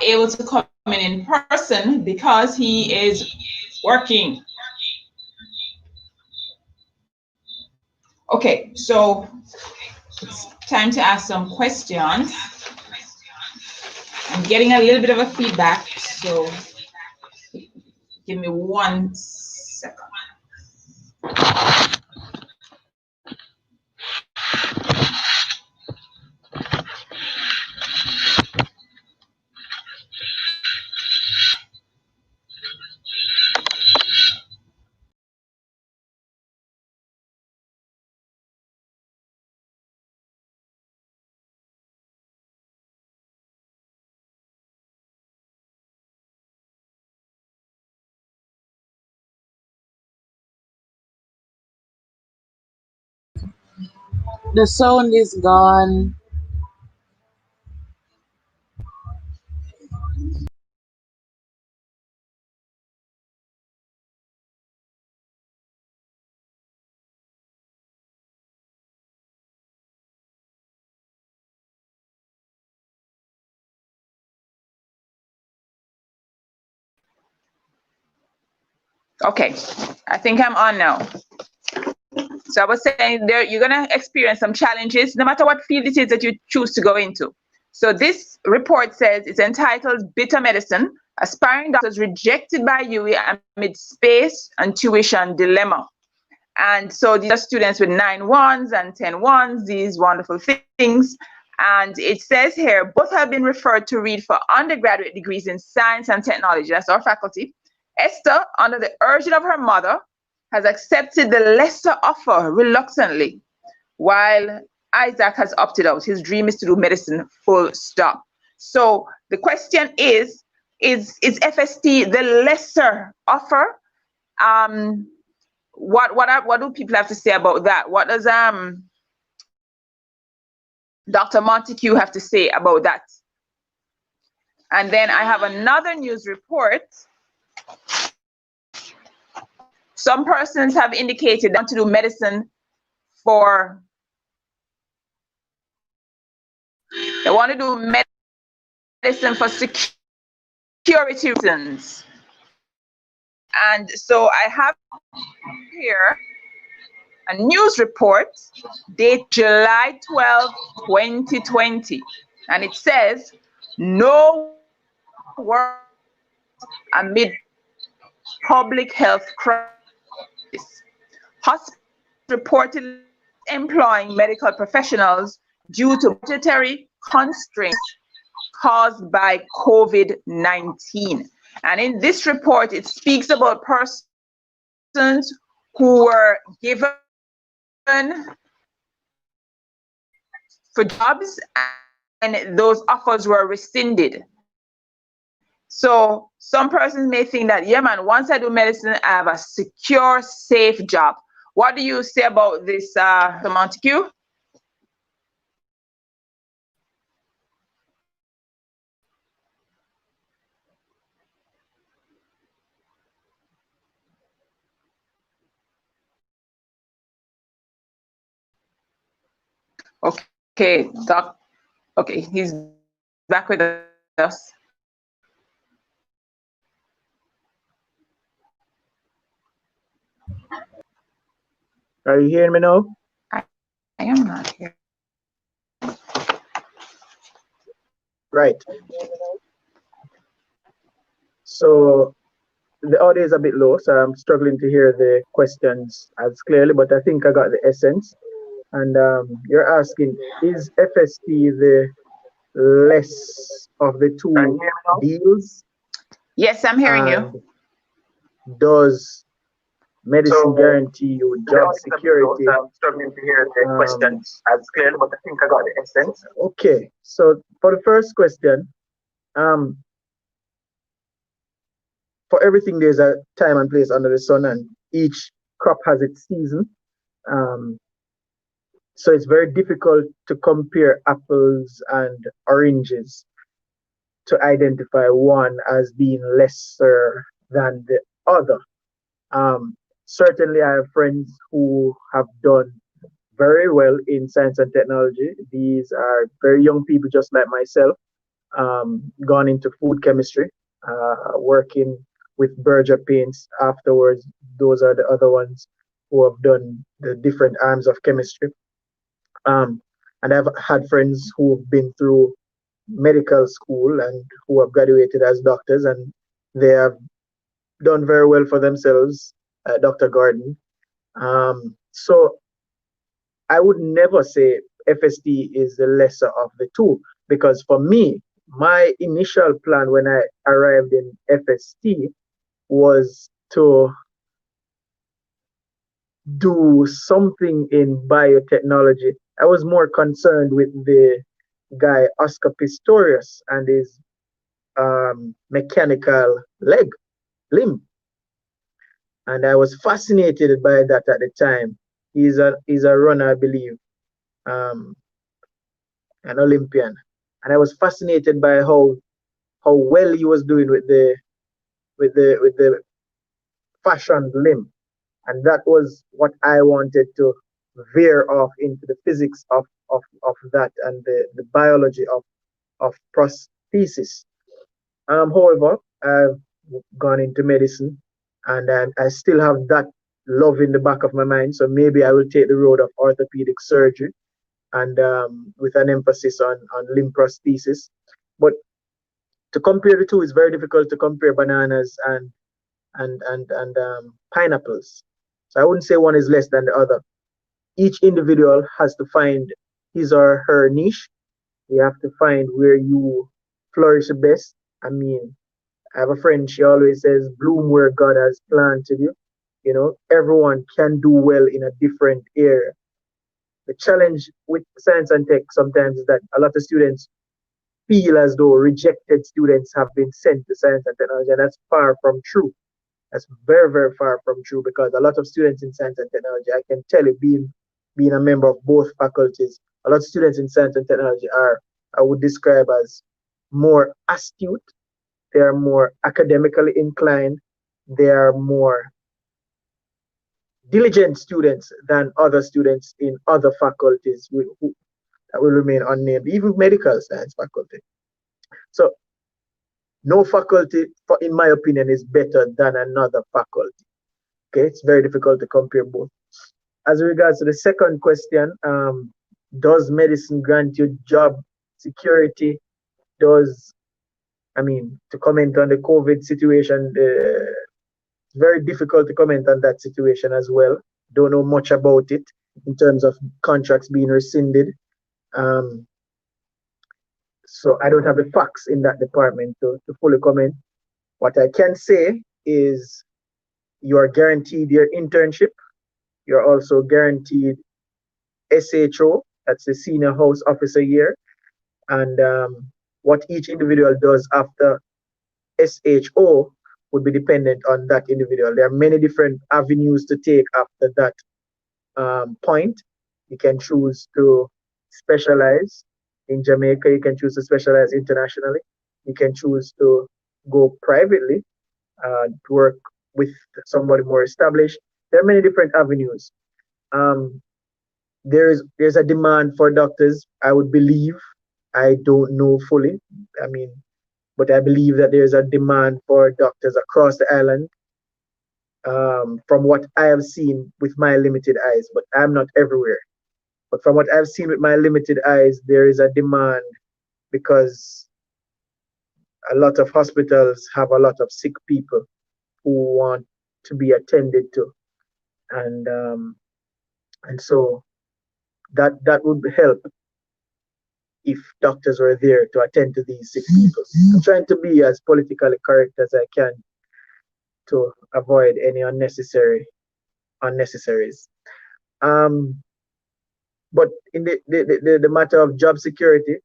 Able to come in person because he is working. Okay, so it's time to ask some questions. I'm getting a little bit of a feedback, so give me 1 second. The sound is gone. Okay, I think I'm on now. So I was saying you're gonna experience some challenges no matter what field it is that you choose to go into. So this report says it's entitled Bitter Medicine, Aspiring Doctors Rejected by UWI Amid Space and Tuition Dilemma. And so these are students with 9-1s and 10-1s, these wonderful things. And it says here, both have been referred to read for undergraduate degrees in science and technology. That's our faculty. Esther, under the urging of her mother, has accepted the lesser offer reluctantly, while Isaac has opted out. His dream is to do medicine, full stop. So the question is FST the lesser offer? What do people have to say about that? What does Dr. Montague have to say about that? And then I have another news report. Some persons have indicated they want to do medicine they want to do medicine for security reasons. And so I have here a news report dated July 12, 2020, and it says, no work amid public health crisis. Hospitals reportedly employing medical professionals due to budgetary constraints caused by COVID-19. And in this report, it speaks about persons who were given for jobs and those offers were rescinded. So some persons may think that, yeah, man, once I do medicine, I have a secure, safe job. What do you say about this, Montague? Okay, Doc. Okay, he's back with us. Are you hearing me now? I am not here. Right. So the audio is a bit low, so I'm struggling to hear the questions as clearly, but I think I got the essence. And you're asking, is FST the less of the two deals? Yes, I'm hearing you. Does medicine guarantee you job security? I'm struggling to hear the questions as clearly, but I think I got the essence. Okay, so for the first question, for everything there's a time and place under the sun, and each crop has its season. So it's very difficult to compare apples and oranges to identify one as being lesser than the other. Certainly, I have friends who have done very well in science and technology. These are very young people, just like myself, gone into food chemistry, working with Berger Paints afterwards. Those are the other ones who have done the different arms of chemistry. And I've had friends who have been through medical school and who have graduated as doctors, and they have done very well for themselves, Dr. Gordon. So I would never say FST is the lesser of the two, because for me, my initial plan when I arrived in FST was to do something in biotechnology. I was more concerned with the guy Oscar Pistorius and his mechanical limb, and I was fascinated by that at the time. He's a runner, I believe, an Olympian, and I was fascinated by how well he was doing with the fashioned limb, and that was what I wanted to veer off into the physics of that and the biology of prosthesis. However, I've gone into medicine, and I still have that love in the back of my mind. So maybe I will take the road of orthopedic surgery, and with an emphasis on limb prosthesis. But to compare the two, it's very difficult to compare bananas and pineapples. So I wouldn't say one is less than the other. Each individual has to find his or her niche. You have to find where you flourish the best. I mean, I have a friend, she always says, bloom where God has planted you. You know, everyone can do well in a different area. The challenge with science and tech sometimes is that a lot of students feel as though rejected students have been sent to science and technology, and that's far from true. That's very, very far from true, because a lot of students in science and technology, I can tell you, being a member of both faculties, a lot of students in science and technology are, I would describe as more astute. They are more academically inclined. They are more diligent students than other students in other faculties that will remain unnamed, even medical science faculty. So no faculty, in my opinion, is better than another faculty. Okay, it's very difficult to compare both. as regards to the second question, does medicine grant you job security? To comment on the COVID situation, it's very difficult to comment on that situation as well. Don't know much about it in terms of contracts being rescinded. So I don't have the facts in that department to fully comment. What I can say is you are guaranteed your internship. You're also guaranteed SHO, that's the senior house officer year. And what each individual does after SHO would be dependent on that individual. There are many different avenues to take after that point. You can choose to specialize in Jamaica. You can choose to specialize internationally. You can choose to go privately, to work with somebody more established. There are many different avenues. There's a demand for doctors, I would believe. I don't know fully. But I believe that there's a demand for doctors across the island, from what I have seen with my limited eyes, but I'm not everywhere. But from what I've seen with my limited eyes, there is a demand because a lot of hospitals have a lot of sick people who want to be attended to. And so that would help if doctors were there to attend to these sick people. I'm trying to be as politically correct as I can to avoid any unnecessaries. But in the matter of job security,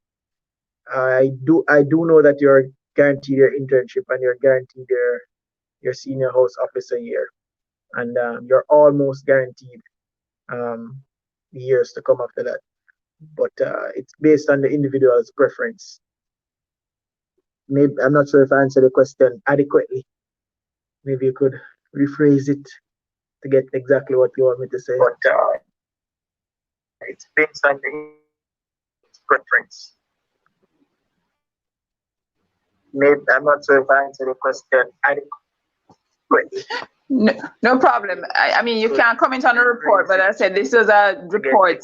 I do know that you're guaranteed your internship and you're guaranteed your senior house officer year, and you're almost guaranteed years to come after that. But it's based on the individual's preference. Maybe I'm not sure if I answered the question adequately. Maybe you could rephrase it to get exactly what you want me to say. But it's based on the preference. Maybe I'm not sure if I answered the question adequately. No problem. I mean, you can't comment on the report, but I said this is a report.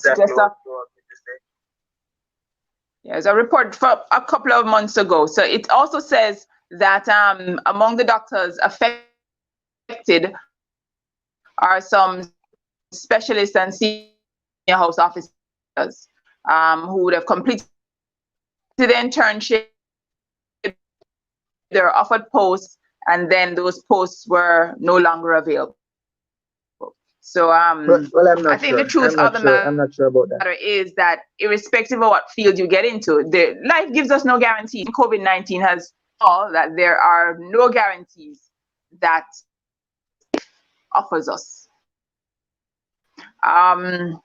It's a report for a couple of months ago. So it also says that among the doctors affected are some specialists and senior house officers who would have completed the internship, they're offered posts, and then those posts were no longer available. So well, I'm not I think sure. the truth of the I'm not sure about that. matter is that irrespective of what field you get into, life gives us no guarantee. COVID-19 has all that there are no guarantees that offers us. Well,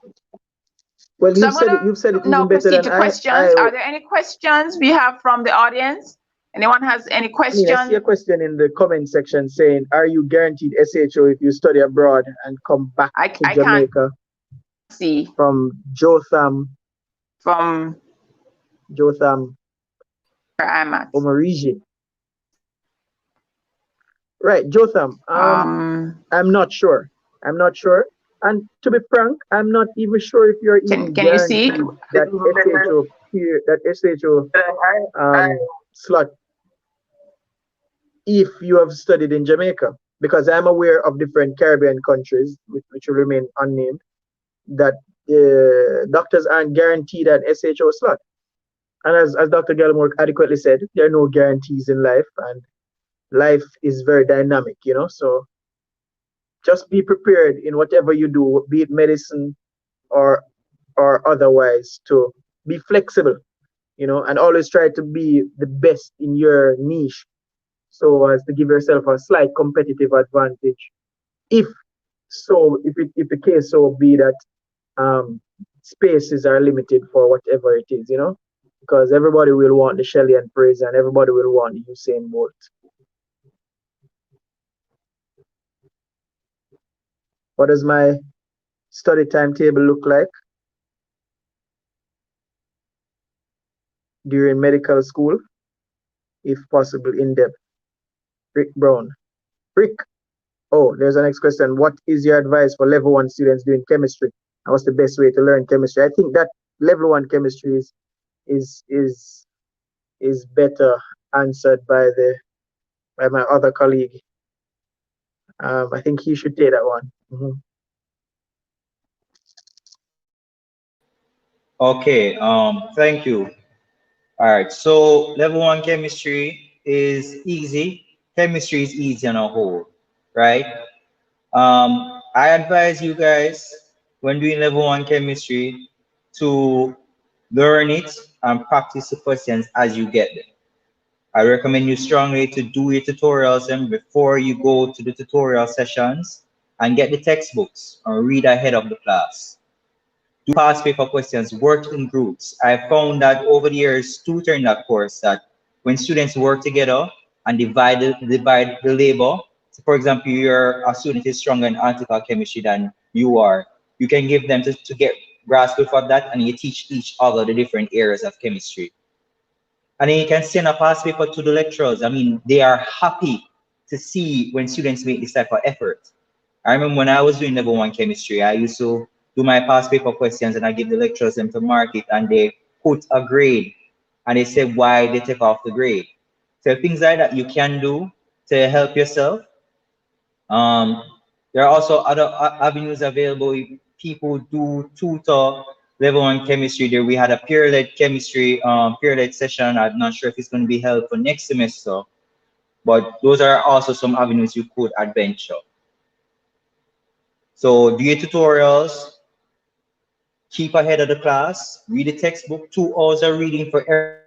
So you've said it now even better proceed than to questions. Are there any questions we have from the audience? Anyone has any questions? I see a question in the comment section saying, are you guaranteed SHO if you study abroad and come back to Jamaica? Can't see. From Jotham. From Jotham. Where I'm at. Omariji. Right, Jotham. I'm not sure. And to be frank, I'm not even sure if you're even can you see that SHO here, that SHO slot if you have studied in Jamaica, because I'm aware of different Caribbean countries which will remain unnamed that doctors aren't guaranteed an SHO slot. And as Dr. Gallimore adequately said, there are no guarantees in life, and life is very dynamic, so just be prepared in whatever you do, be it medicine or otherwise, to be flexible, and always try to be the best in your niche, so as to give yourself a slight competitive advantage. If the case so be that spaces are limited for whatever it is, because everybody will want the Shelley and Fraser, and everybody will want the Usain Bolt. What does my study timetable look like during medical school? If possible, in depth. Rick Brown. Rick, Oh, there's a next question. What is your advice for level 1 students doing chemistry? And what's the best way to learn chemistry? I think that level 1 chemistry is is is better answered by my other colleague. I think he should take that one. Okay, thank you. All right, so level 1 chemistry is easy. Chemistry is easy on a whole, right? I advise you guys when doing level 1 chemistry to learn it and practice the questions as you get them. I recommend you strongly to do your tutorials and before you go to the tutorial sessions and get the textbooks and read ahead of the class. Do past paper questions, work in groups. I found that over the years tutoring that course that when students work together and divide the labor, so for example, you're a student is stronger in analytical chemistry than you are, you can give them to get grasp of that and you teach each other the different areas of chemistry. And then you can send a past paper to the lecturers. I mean, they are happy to see when students make this type of effort. I remember when I was doing level 1 chemistry, I used to do my past paper questions and I give the lecturers them to mark it and they put a grade and they say why they take off the grade. So things like that you can do to help yourself. There are also other avenues available. People do tutor level 1 chemistry. There we had a peer-led chemistry peer-led session. I'm not sure if it's going to be held for next semester, but those are also some avenues you could adventure. So do your tutorials, keep ahead of the class, read the textbook, 2 hours of reading for every.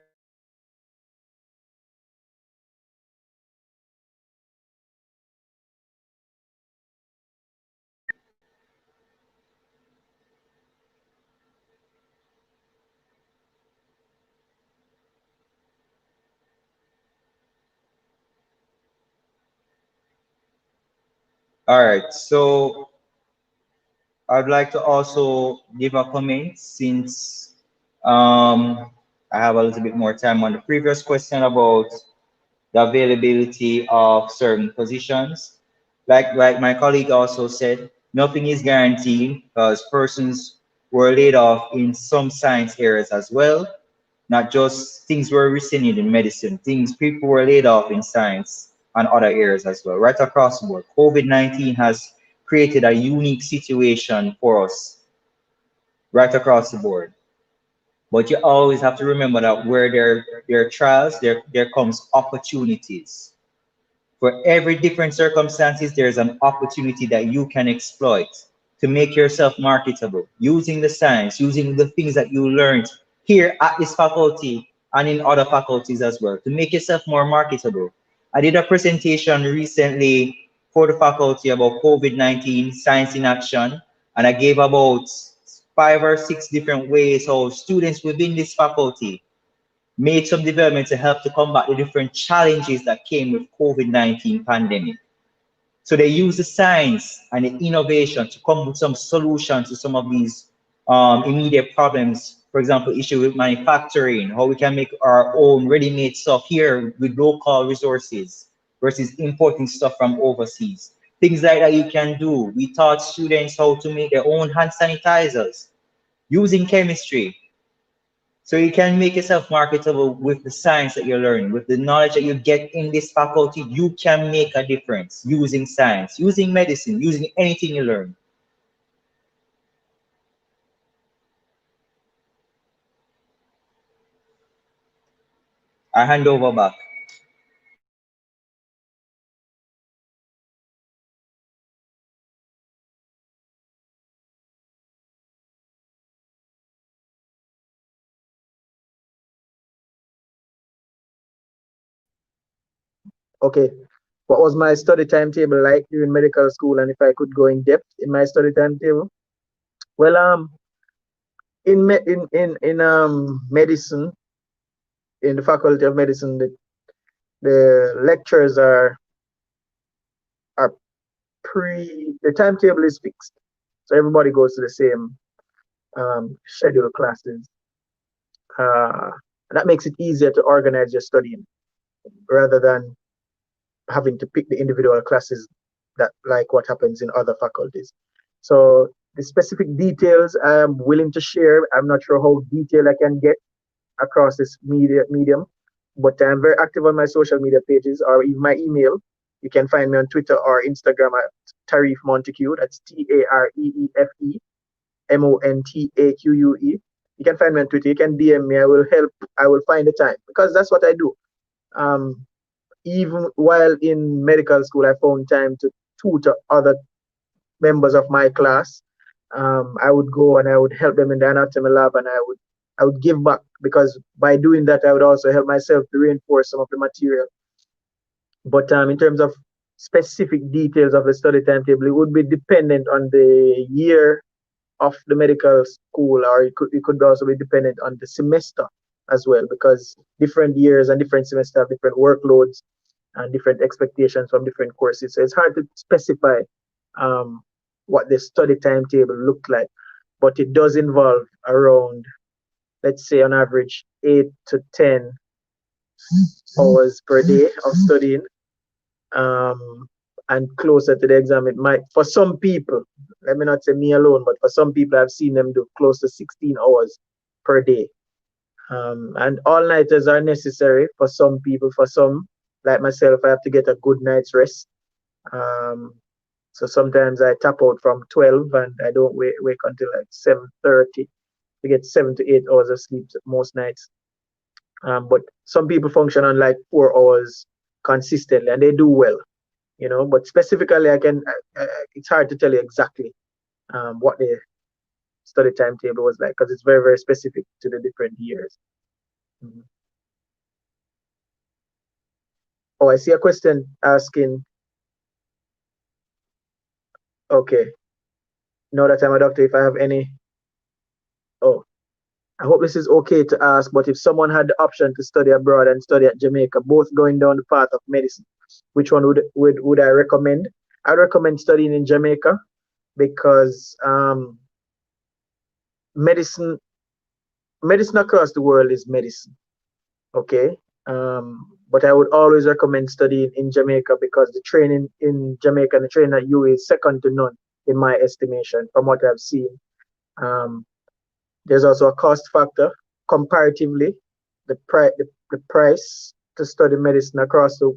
All right, so I'd like to also give a comment since I have a little bit more time on the previous question about the availability of certain positions. Like my colleague also said, nothing is guaranteed because persons were laid off in some science areas as well, not just things were rescinded in medicine, things people were laid off in science and other areas as well, right across the board. COVID-19 has created a unique situation for us right across the board. But you always have to remember that where there are trials, there comes opportunities. For every different circumstances, there's an opportunity that you can exploit to make yourself marketable using the science, using the things that you learned here at this faculty and in other faculties as well to make yourself more marketable. I did a presentation recently for the faculty about COVID-19 science in action, and I gave about 5 or 6 different ways how students within this faculty made some development to help to combat the different challenges that came with COVID-19 pandemic. So they use the science and the innovation to come with some solutions to some of these immediate problems. For example, issue with manufacturing, how we can make our own ready-made stuff here with local resources versus importing stuff from overseas. Things like that you can do. We taught students how to make their own hand sanitizers using chemistry. So you can make yourself marketable with the science that you're learning, with the knowledge that you get in this faculty. You can make a difference using science, using medicine, using anything you learn. I hand over back. Okay. What was my study timetable like during medical school, and if I could go in depth in my study timetable? Well, in medicine, in the faculty of medicine, the lectures are the timetable is fixed, so everybody goes to the same scheduled classes. That makes it easier to organize your studying rather than having to pick the individual classes that like what happens in other faculties. So the specific details I am willing to share. I'm not sure how detailed I can get across this medium, but I'm very active on my social media pages or even my email. You can find me on Twitter or Instagram at Tareef Montague. That's TareefMontaque. You can find me on Twitter. You can DM me. I will help. I will find the time because that's what I do. Even while in medical school, I found time to tutor other members of my class. I would go and I would help them in the anatomy lab, and I would give back, because by doing that I would also help myself to reinforce some of the material. But in terms of specific details of the study timetable, it would be dependent on the year of the medical school, or it could also be dependent on the semester as well, because different years and different semesters have different workloads and different expectations from different courses. So it's hard to specify what the study timetable looked like, but it does involve around, let's say on average, 8 to 10 hours per day of studying. And closer to the exam, it might, for some people, let me not say me alone, but for some people, I've seen them do close to 16 hours per day. And all-nighters are necessary for some people. For some, like myself, I have to get a good night's rest. So sometimes I tap out from 12 and I don't wake until like 7:30 to get 7 to 8 hours of sleep most nights. But some people function on like 4 hours consistently and they do well, you know. But specifically, it's hard to tell you exactly what the study timetable was like, because it's very, very specific to the different years. Oh, I see a question asking, okay, now that I'm a doctor, if I have any, oh, I hope this is okay to ask, but if someone had the option to study abroad and study at Jamaica, both going down the path of medicine, which one would I recommend? I recommend studying in Jamaica, because medicine across the world is medicine, okay? But I would always recommend studying in Jamaica, because the training in Jamaica and the training at UA is second to none, in my estimation, from what I've seen. There's also a cost factor. Comparatively, the price to study medicine across the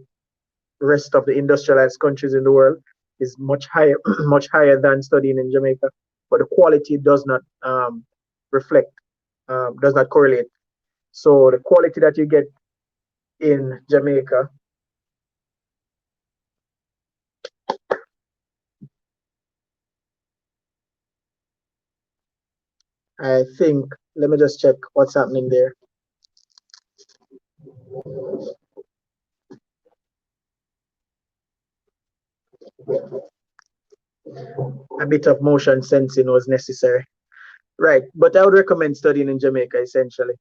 rest of the industrialized countries in the world is much higher, much higher than studying in Jamaica. But the quality does not does not correlate. So the quality that you get in Jamaica, I think, let me just check what's happening there. A bit of motion sensing was necessary. Right, but I would recommend studying in Jamaica, essentially.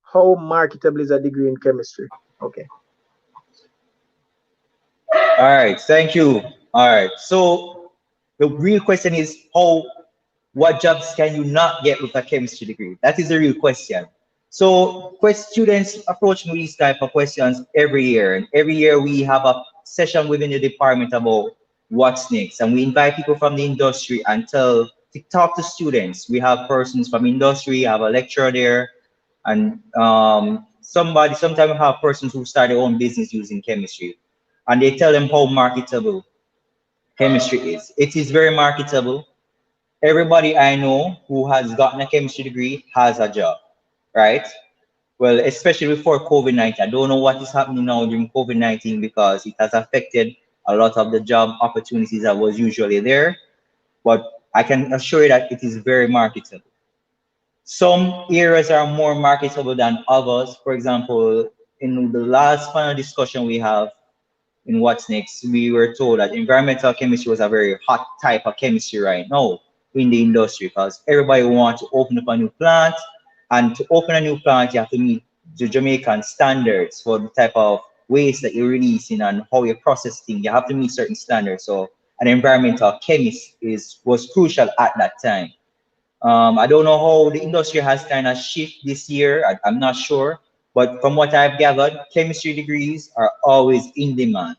How marketable is a degree in chemistry? Okay. All right, thank you. All right, so the real question is, what jobs can you not get with a chemistry degree? That is the real question. So students approach me with these type of questions every year, and every year we have a session within the department about what's next, and we invite people from the industry and to talk to students. We have persons from industry, have a lecturer there, and sometimes we have persons who start their own business using chemistry, and they tell them how marketable chemistry is. It is very marketable. Everybody I know who has gotten a chemistry degree has a job, right? Well, especially before COVID-19. I don't know what is happening now during COVID-19, because it has affected a lot of the job opportunities that was usually there. But I can assure you that it is very marketable. Some areas are more marketable than others. For example, in the last panel discussion we have in What's Next, we were told that environmental chemistry was a very hot type of chemistry right now in the industry, because everybody wants to open up a new plant, and to open a new plant, you have to meet the Jamaican standards for the type of waste that you're releasing and how you process things. You have to meet certain standards. So an environmental chemist was crucial at that time. I don't know how the industry has kind of shifted this year. I'm not sure, but from what I've gathered, chemistry degrees are always in demand.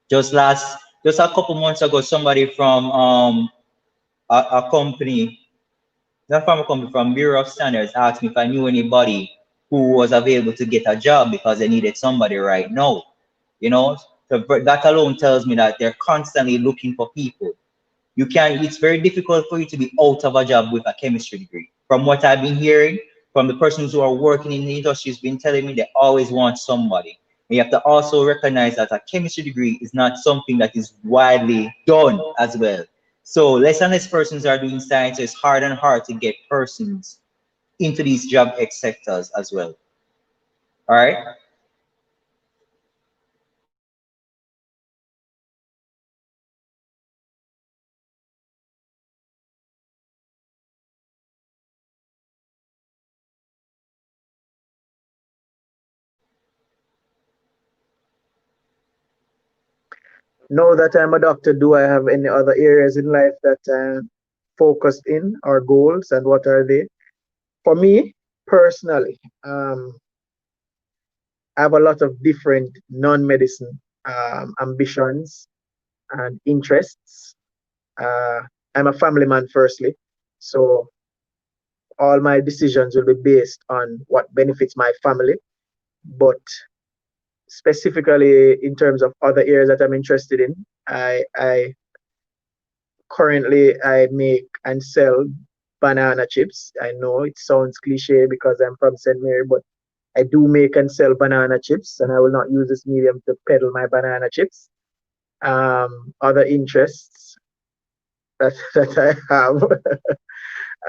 Just a couple months ago, somebody from a company, not from a company, from Bureau of Standards asked me if I knew anybody who was available to get a job because they needed somebody right now. You know, so that alone tells me that they're constantly looking for people. It's very difficult for you to be out of a job with a chemistry degree. From what I've been hearing from the persons who are working in the industry, has been telling me they always want somebody. And you have to also recognize that a chemistry degree is not something that is widely done as well. So less and less persons are doing science, so it's hard and hard to get persons into these job X sectors as well. All right. Now that I'm a doctor, do I have any other areas in life that I'm focused in or goals, and what are they? For me personally, I have a lot of different non-medicine ambitions and interests. Uh, I'm a family man, firstly, so all my decisions will be based on what benefits my family. But specifically in terms of other areas that I'm interested in, I currently I make and sell banana chips. I know it sounds cliche because I'm from St. Mary, but I do make and sell banana chips, and I will not use this medium to peddle my banana chips. Other interests that, that I have.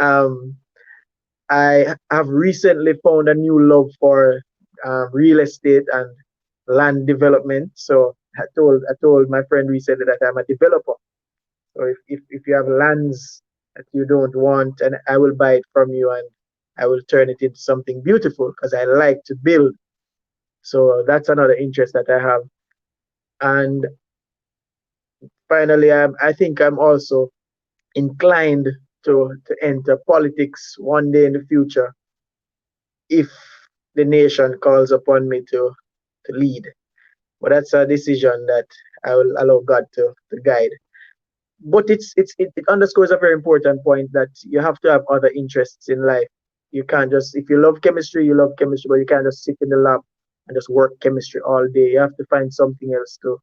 um, I have recently found a new love for real estate and land development. So I told my friend recently that I'm a developer. So if you have lands that you don't want, and I will buy it from you, and I will turn it into something beautiful because I like to build. So that's another interest that I have. And finally, I think I'm also inclined to enter politics one day in the future if the nation calls upon me to lead. But that's a decision that I will allow God to guide. But it underscores a very important point that you have to have other interests in life. You can't just, if you love chemistry, you love chemistry, but you can't just sit in the lab and just work chemistry all day. You have to find something else to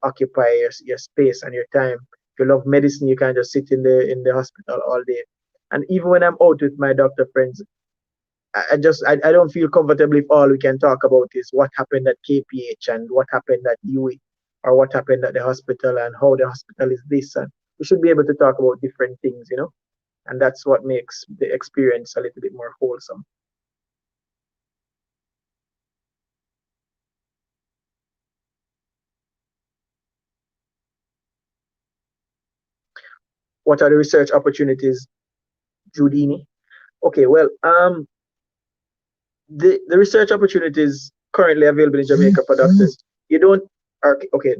occupy your space and your time. If you love medicine, you can't just sit in the hospital all day. And even when I'm out with my doctor friends, I don't feel comfortable if all we can talk about is what happened at KPH and what happened at UE or what happened at the hospital and how the hospital is this, and we should be able to talk about different things, and that's what makes the experience a little bit more wholesome. What are the research opportunities, Judini? Okay, well, the research opportunities currently available in Jamaica for doctors, you don't, okay,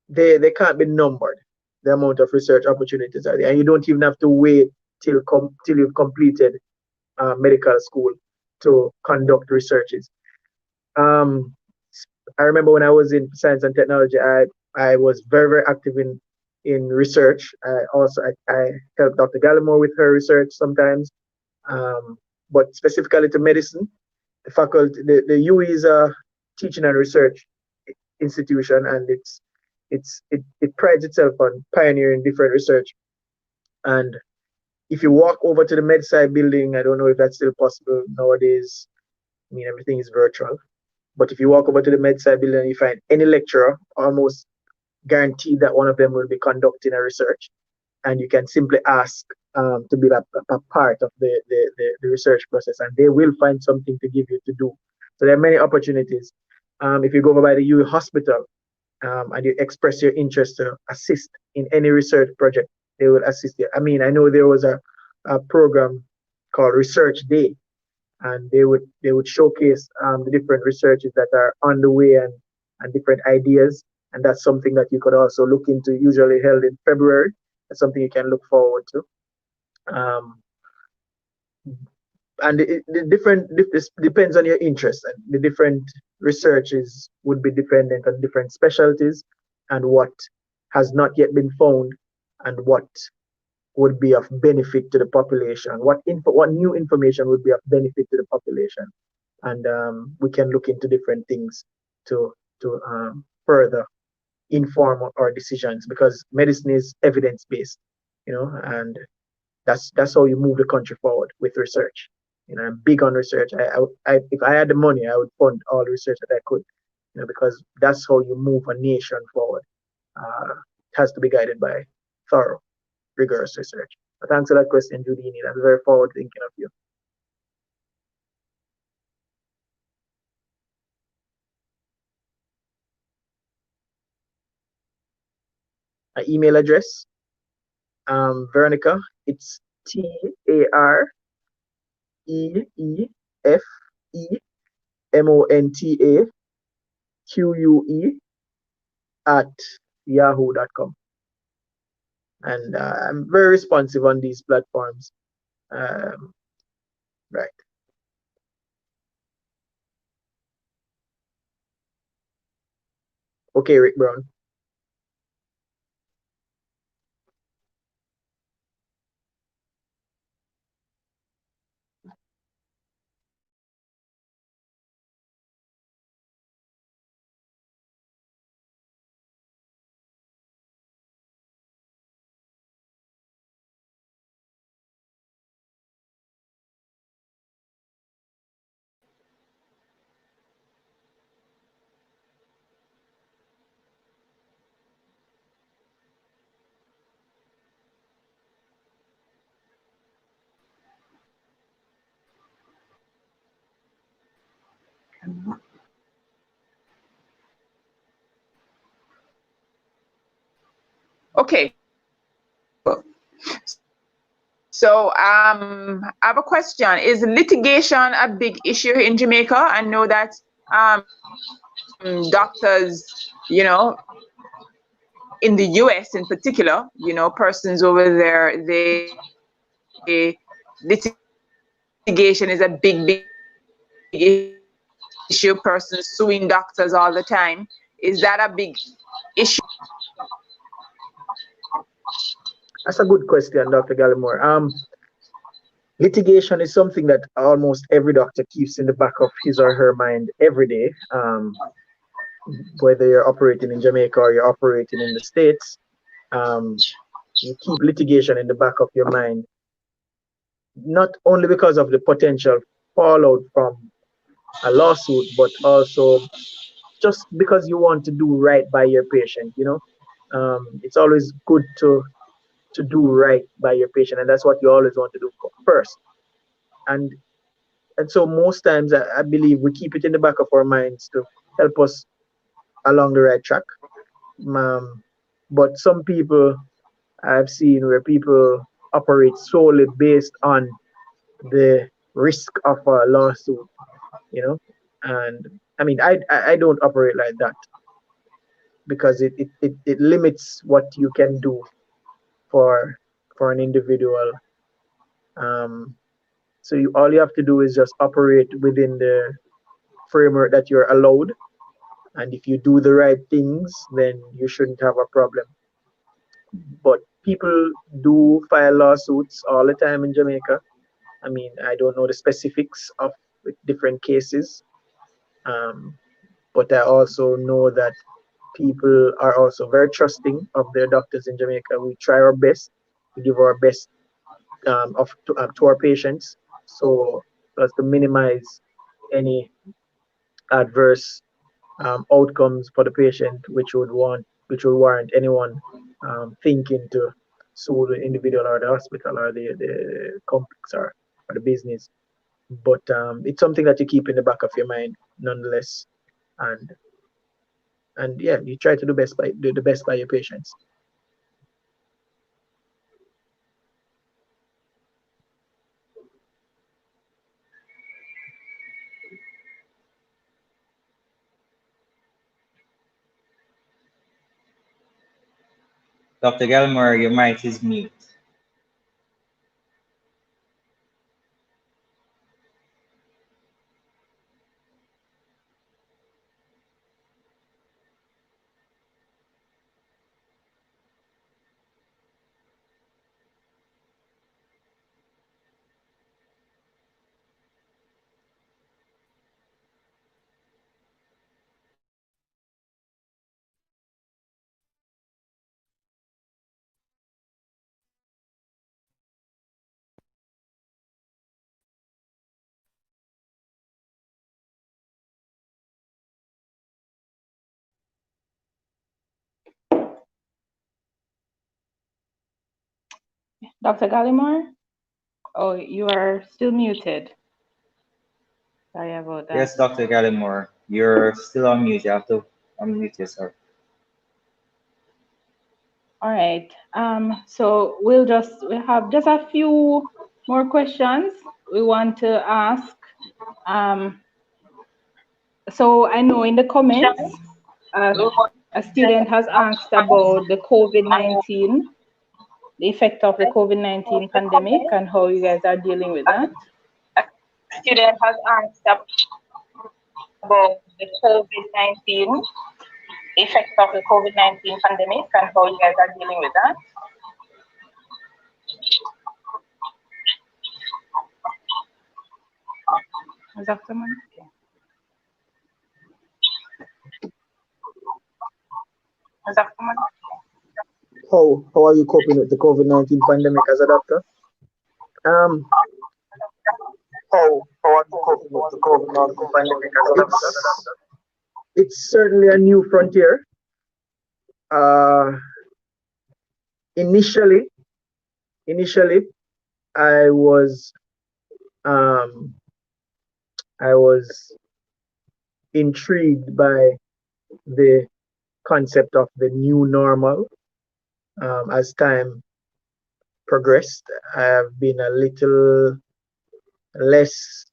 they can't be numbered, the amount of research opportunities are there, and you don't even have to wait till you've completed medical school to conduct researches. Um, I remember when I was in science and technology, I was very active in research. I helped Dr. Gallimore with her research sometimes, but specifically to medicine, the faculty, the UE is a teaching and research institution, and it prides itself on pioneering different research. And if you walk over to the MedSci building, I don't know if that's still possible nowadays. I mean, everything is virtual. But if you walk over to the MedSci building and you find any lecturer, almost guaranteed that one of them will be conducting a research. And you can simply ask to be a part of the research process, and they will find something to give you to do. So there are many opportunities. If you go over by the UE hospital and you express your interest to assist in any research project, they will assist you. I mean, I know there was a program called Research Day, and they would showcase the different researches that are on the way and different ideas, And that's something that you could also look into, usually held in February. That's something you can look forward to. And this depends on your interest, and the different researches would be dependent on different specialties and what has not yet been found and what would be of benefit to the population, what new information would be of benefit to the population. And we can look into different things to further inform our decisions, because medicine is evidence-based, and that's how you move the country forward with research. I'm big on research. If I had the money, I would fund all the research that I could, because that's how you move a nation forward. It has to be guided by thorough, rigorous research. But thanks for that question, Judini. I'm very forward thinking of you. My email address, Veronica, it's TAREEFEMONTAQUE@yahoo.com. And I'm very responsive on these platforms. Right. Okay, Rick Brown. Okay. So I have a question. Is litigation a big issue in Jamaica? I know that doctors, in the US in particular, persons over there, litigation is a big issue. Persons suing doctors all the time. Is that a big issue? That's a good question, Dr. Gallimore. Litigation is something that almost every doctor keeps in the back of his or her mind every day. Whether you're operating in Jamaica or you're operating in the States, you keep litigation in the back of your mind, not only because of the potential fallout from a lawsuit, but also just because you want to do right by your patient. It's always good to do right by your patient, and that's what you always want to do first. And so most times I believe we keep it in the back of our minds to help us along the right track. But some people I've seen where people operate solely based on the risk of a lawsuit, and I mean, I don't operate like that, because it limits what you can do for an individual. So all you have to do is just operate within the framework that you're allowed, and if you do the right things, then you shouldn't have a problem. But people do file lawsuits all the time in Jamaica. I mean, I don't know the specifics of different cases, but I also know that people are also very trusting of their doctors in Jamaica. We try our best to give our best to our patients, so as to minimize any adverse outcomes for the patient, which would warrant anyone thinking to sue the individual or the hospital or the complex or the business. But it's something that you keep in the back of your mind nonetheless, and yeah, you try to do the best by your patients. Dr. Gallimore, your mic is mute. Dr. Gallimore? Oh, you are still muted. Sorry about that. Yes, Dr. Gallimore, you're still on mute. You have to unmute yourself. All right. So we have just a few more questions we want to ask. So I know in the comments, a student has asked about the COVID-19, the effect of the COVID-19 pandemic, and how you guys are dealing with that. A student has asked about the COVID-19, the effect of the COVID-19 pandemic, and how you guys are dealing with that. Dr. Man? How are you coping with the COVID-19 pandemic as a doctor? How are you coping with the COVID-19 pandemic as a doctor? It's certainly a new frontier. Initially, I was intrigued by the concept of the new normal. As time progressed, I have been a little less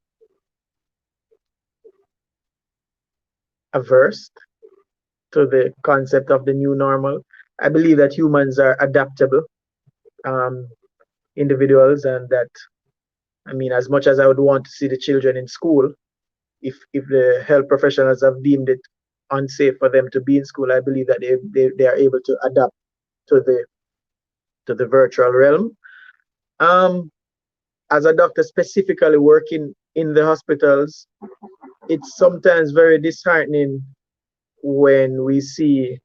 averse to the concept of the new normal. I believe that humans are adaptable individuals, and that, I mean, as much as I would want to see the children in school, if the health professionals have deemed it unsafe for them to be in school, I believe that they are able to adapt to the virtual realm. As a doctor specifically working in the hospitals, it's sometimes very disheartening when we see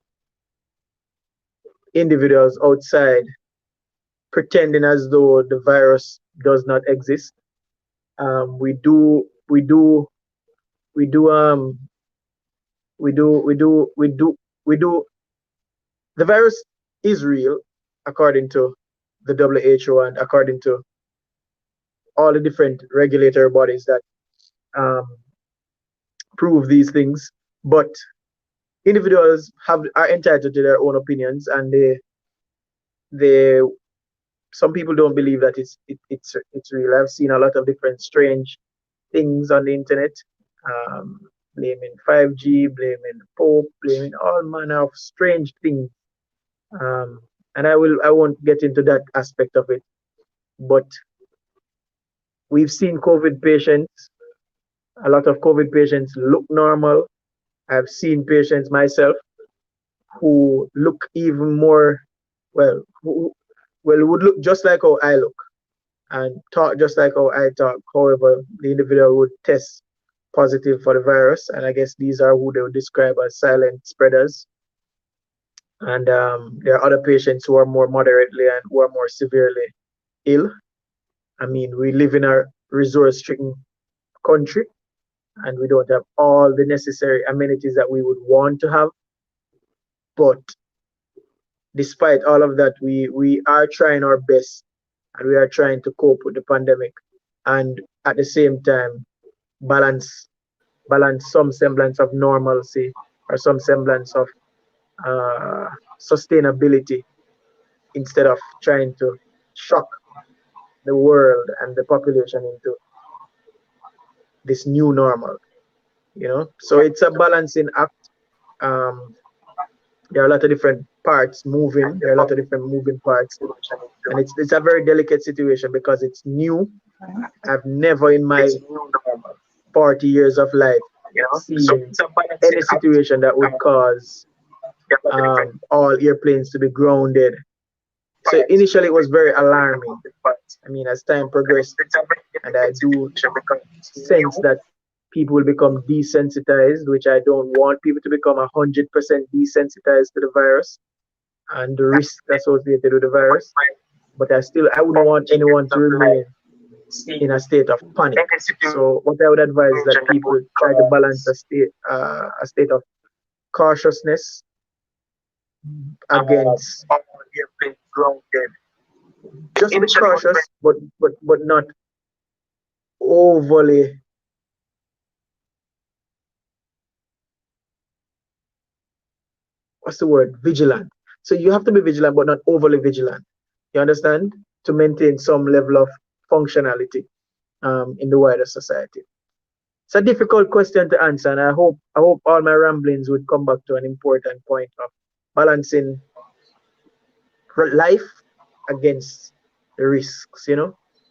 individuals outside pretending as though the virus does not exist. The virus is real according to the WHO and according to all the different regulatory bodies that prove these things. But individuals are entitled to their own opinions, and some people don't believe that it's real. I've seen a lot of different strange things on the internet, blaming 5G, blaming Pope, blaming all manner of strange things. And I won't get into that aspect of it, but we've seen COVID patients. A lot of COVID patients look normal. I've seen patients myself who look even more, who would look just like how I look and talk just like how I talk. However, the individual would test positive for the virus, and I guess these are who they would describe as silent spreaders. And there are other patients who are more moderately and who are more severely ill. I mean, we live in a resource-stricken country, and we don't have all the necessary amenities that we would want to have. But despite all of that, we are trying our best, and we are trying to cope with the pandemic, and at the same time balance some semblance of normalcy or some semblance of sustainability, instead of trying to shock the world and the population into this new normal, So it's a balancing act. There are a lot of different parts moving. There are a lot of different moving parts, and it's a very delicate situation because it's new. I've never in my 40 years of life seen any situation that would cause all airplanes to be grounded. So initially it was very alarming. I mean, as time progressed, and I do sense that people will become desensitized, which I don't want people to become 100% desensitized to the virus and the risk associated with the virus. But I wouldn't want anyone to remain in a state of panic. So what I would advise is that people try to balance a state of cautiousness against just be cautious, but not overly what's the word, vigilant. So you have to be vigilant, but not overly vigilant. You understand? To maintain some level of functionality in the wider society. It's a difficult question to answer, and I hope all my ramblings would come back to an important point of balancing life against the risks,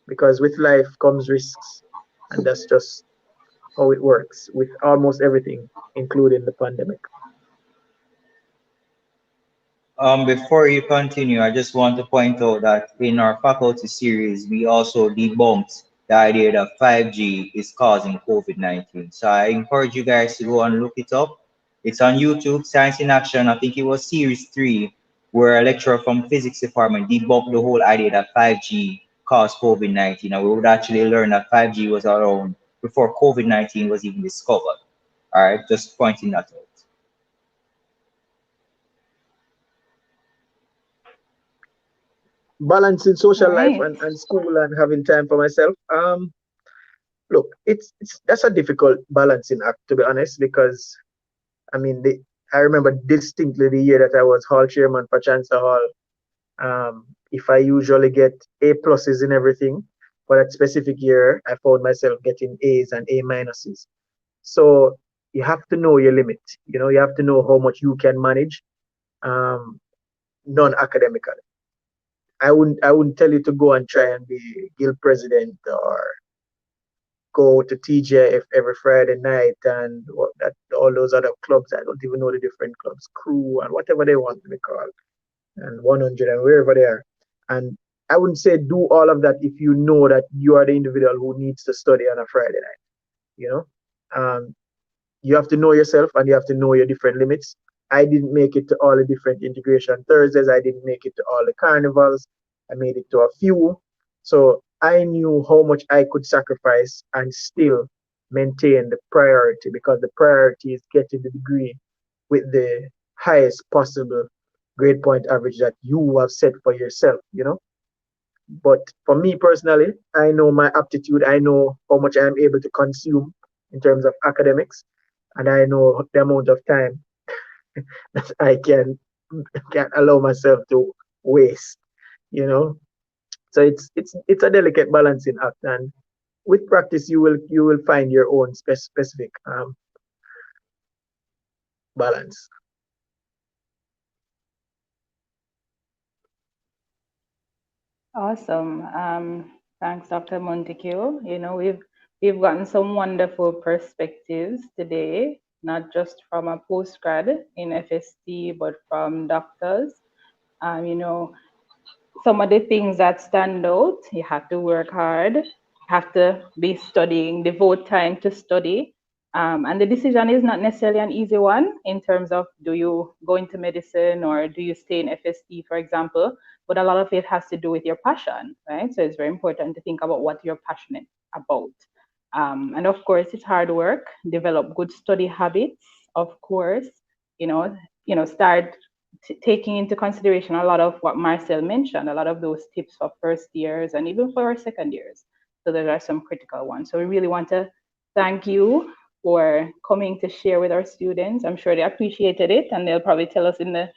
because with life comes risks, and that's just how it works with almost everything, including the pandemic. Before you continue, I just want to point out that in our faculty series, we also debunked the idea that 5G is causing COVID-19. So I encourage you guys to go and look it up. It's on YouTube, Science in Action. I think it was series 3, where a lecturer from physics department debunked the whole idea that 5G caused COVID-19. And we would actually learn that 5G was around before COVID-19 was even discovered. All right, just pointing that out. Balancing social life and school and having time for myself. Look, it's that's a difficult balancing act, to be honest, because I mean I remember distinctly the year that I was hall chairman for Chancellor Hall. If I usually get A pluses in everything, for that specific year, I found myself getting A's and A minuses. So you have to know your limit. You have to know how much you can manage, non-academically. I wouldn't tell you to go and try and be guild president or go to TGIF every Friday night and all those other clubs. I don't even know the different clubs, crew and whatever they want to be called, and 100 and wherever they are. And I wouldn't say do all of that if you know that you are the individual who needs to study on a Friday night. You have to know yourself and you have to know your different limits. I didn't make it to all the different integration Thursdays. I didn't make it to all the carnivals. I made it to a few. So I knew how much I could sacrifice and still maintain the priority, because the priority is getting the degree with the highest possible grade point average that you have set for yourself. But for me personally, I know my aptitude. I know how much I'm able to consume in terms of academics, and I know the amount of time that I can allow myself to waste. So it's a delicate balancing act, and with practice you will find your own specific balance. Awesome. Thanks, Dr. Montague. We've gotten some wonderful perspectives today, not just from a postgrad in FST, but from doctors. Some of the things that stand out: you have to work hard, have to be studying, devote time to study. And the decision is not necessarily an easy one in terms of, do you go into medicine or do you stay in FST, for example? But a lot of it has to do with your passion, right? So it's very important to think about what you're passionate about. And of course, it's hard work. Develop good study habits, of course. Start taking into consideration a lot of what Marcel mentioned, a lot of those tips for first years and even for our second years. So there are some critical ones. So we really want to thank you for coming to share with our students. I'm sure they appreciated it, and they'll probably tell us in the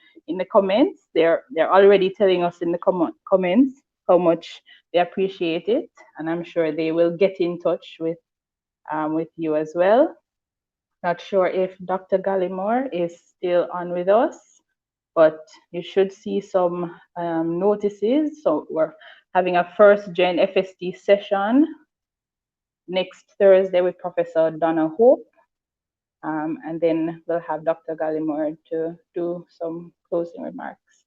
comments. They're already telling us in the comments how much they appreciate it, and I'm sure they will get in touch with you as well. Not sure if Dr. Gallimore is still on with us. but you should see some notices. So we're having a first gen FST session next Thursday with Professor Donna Hope. And then we'll have Dr. Gallimore to do some closing remarks.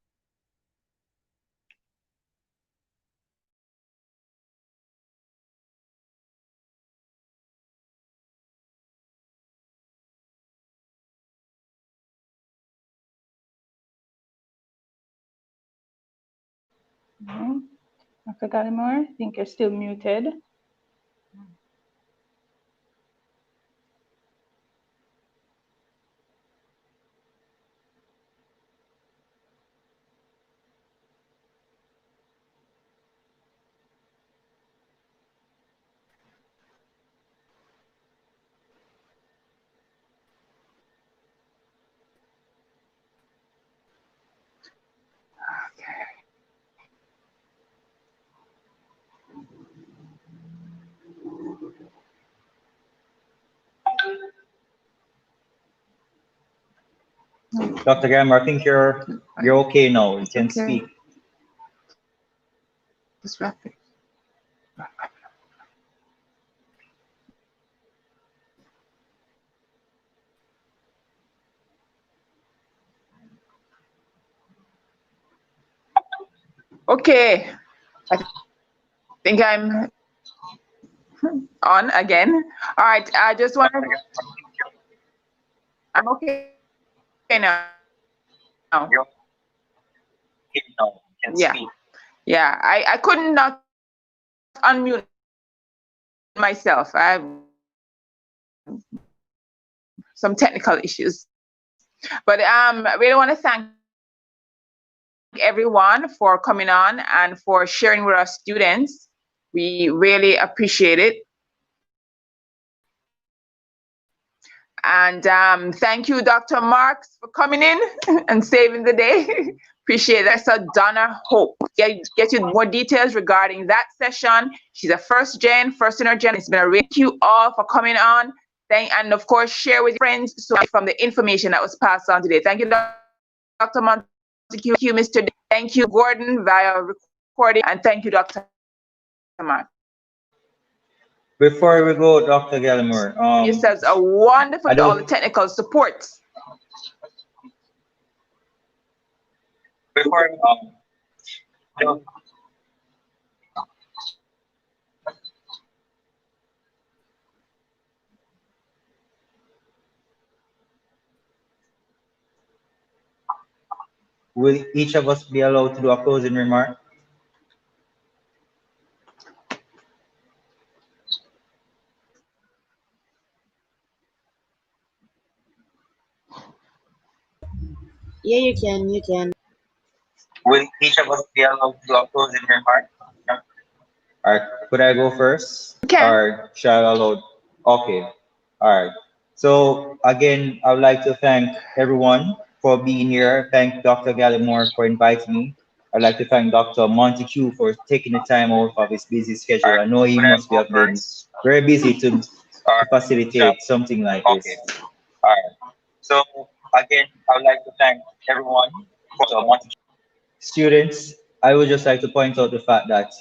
Dr. Gallimore, I think you're still muted. Dr. Gallimore, I think you're okay now. You can speak. Just wrap it. Okay, I think I'm on again. All right, I just want to. I'm okay now. Yeah, yeah. I couldn't not unmute myself. I have some technical issues, but I really want to thank everyone for coming on and for sharing with our students. We really appreciate it. And thank you, Dr. Marks, for coming in and saving the day. Appreciate that. So Donna Hope, get you more details regarding that session. She's a first in her gen. It's been a thank you all for coming on. And of course, share with your friends so from the information that was passed on today. Thank you, Dr. Montague. Thank you, Mr. Thank you, Gordon, via recording. And thank you, Dr. Mark. Before we go, Dr. Gallimore, yourselves a wonderful all the technical support. Before will each of us be allowed to do a closing remark? Yeah, you can. Will each of us be allowed to do a closing remark? All right, could I go first? Okay. Or shall I allow? Okay, all right. So again, I would like to thank everyone for being here. Thank Dr. Gallimore for inviting me. I'd like to thank Dr. Montague for taking the time out of his busy schedule. I know he must have been very busy to facilitate something like this. All right. So again, I would like to thank everyone. Students, I would just like to point out the fact that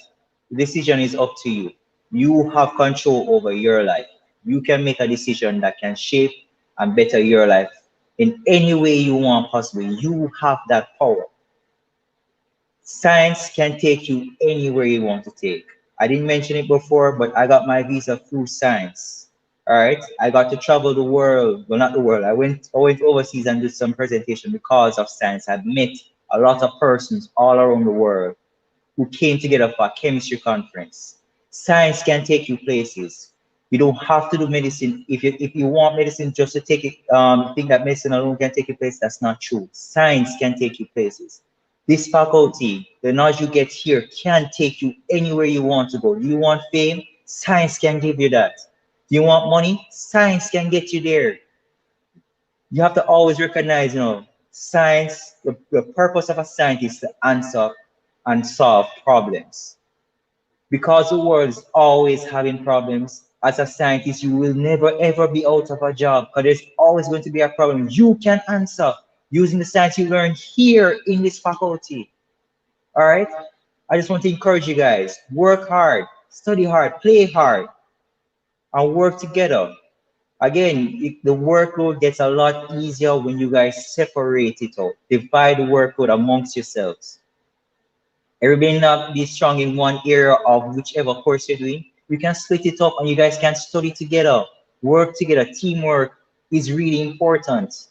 the decision is up to you. You have control over your life. You can make a decision that can shape and better your life in any way you want possibly. You have that power. Science can take you anywhere you want to take. I didn't mention it before, but I got my visa through science. All right, I got to travel the world. Well, not the world. I went overseas and did some presentation because of science. I've met a lot of persons all around the world who came together for a chemistry conference. Science can take you places. You don't have to do medicine. If you want medicine just to take it, think that medicine alone can take you places, that's not true. Science can take you places. This faculty, the knowledge you get here can take you anywhere you want to go. You want fame? Science can give you that. You want money? Science can get you there. You have to always recognize, science, the purpose of a scientist is to answer and solve problems. Because the world is always having problems, as a scientist, you will never ever be out of a job because there's always going to be a problem. You can answer. using the science you learn here in this faculty. All right? I just want to encourage you guys, work hard, study hard, play hard, and work together. Again, the workload gets a lot easier when you guys separate it out, divide the workload amongst yourselves. Everybody not be strong in one area of whichever course you're doing. We can split it up and you guys can study together, work together. Teamwork is really important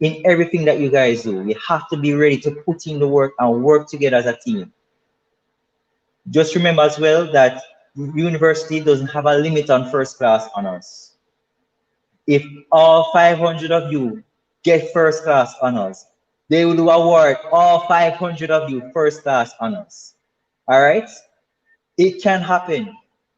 in everything that you guys do. You have to be ready to put in the work and work together as a team. Just remember as well that university doesn't have a limit on first class honors. If all 500 of you get first class honors, they will award all 500 of you first class honors. All right? It can happen.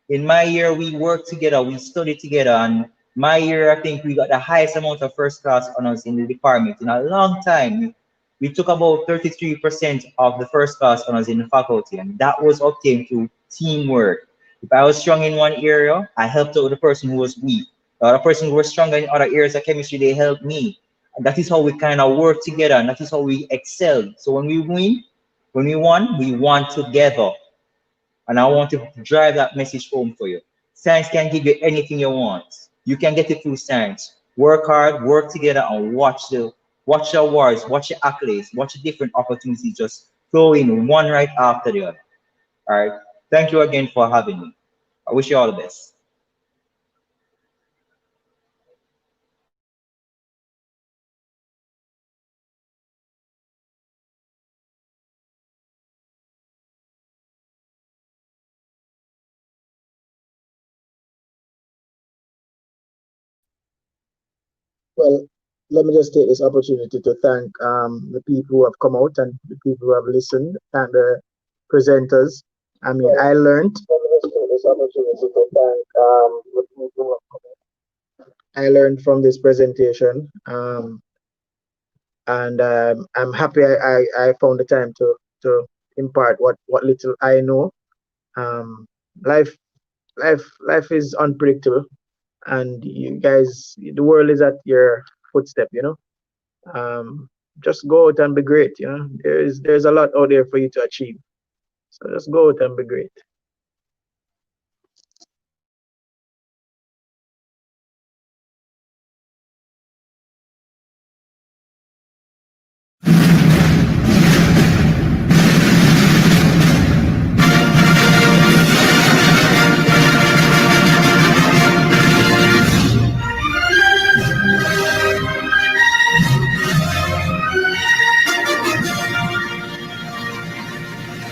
In my year, we worked together, we studied together, and my year, I think we got the highest amount of first class honors in the department in a long time. We took about 33% of the first class honors in the faculty, and that was obtained through teamwork. If I was strong in one area, I helped out the person who was weak. The other person who was stronger in other areas of chemistry, they helped me. And that is how we kind of work together, and that is how we excel. So when we win, when we won together. And I want to drive that message home for you. Science can give you anything you want. You can get it through science. Work hard, work together, and watch the awards, watch the accolades, watch the different opportunities just flow in one right after the other. All right. Thank you again for having me. I wish you all the best. Well, let me just take this opportunity to thank the people who have come out and the people who have listened, and the presenters. I mean, I learned. I learned from this presentation, and I'm happy I found the time to impart what little I know. Life is unpredictable, and you guys, the world is at your footstep. Just go out and be great. There's a lot out there for you to achieve. So just go out and be great.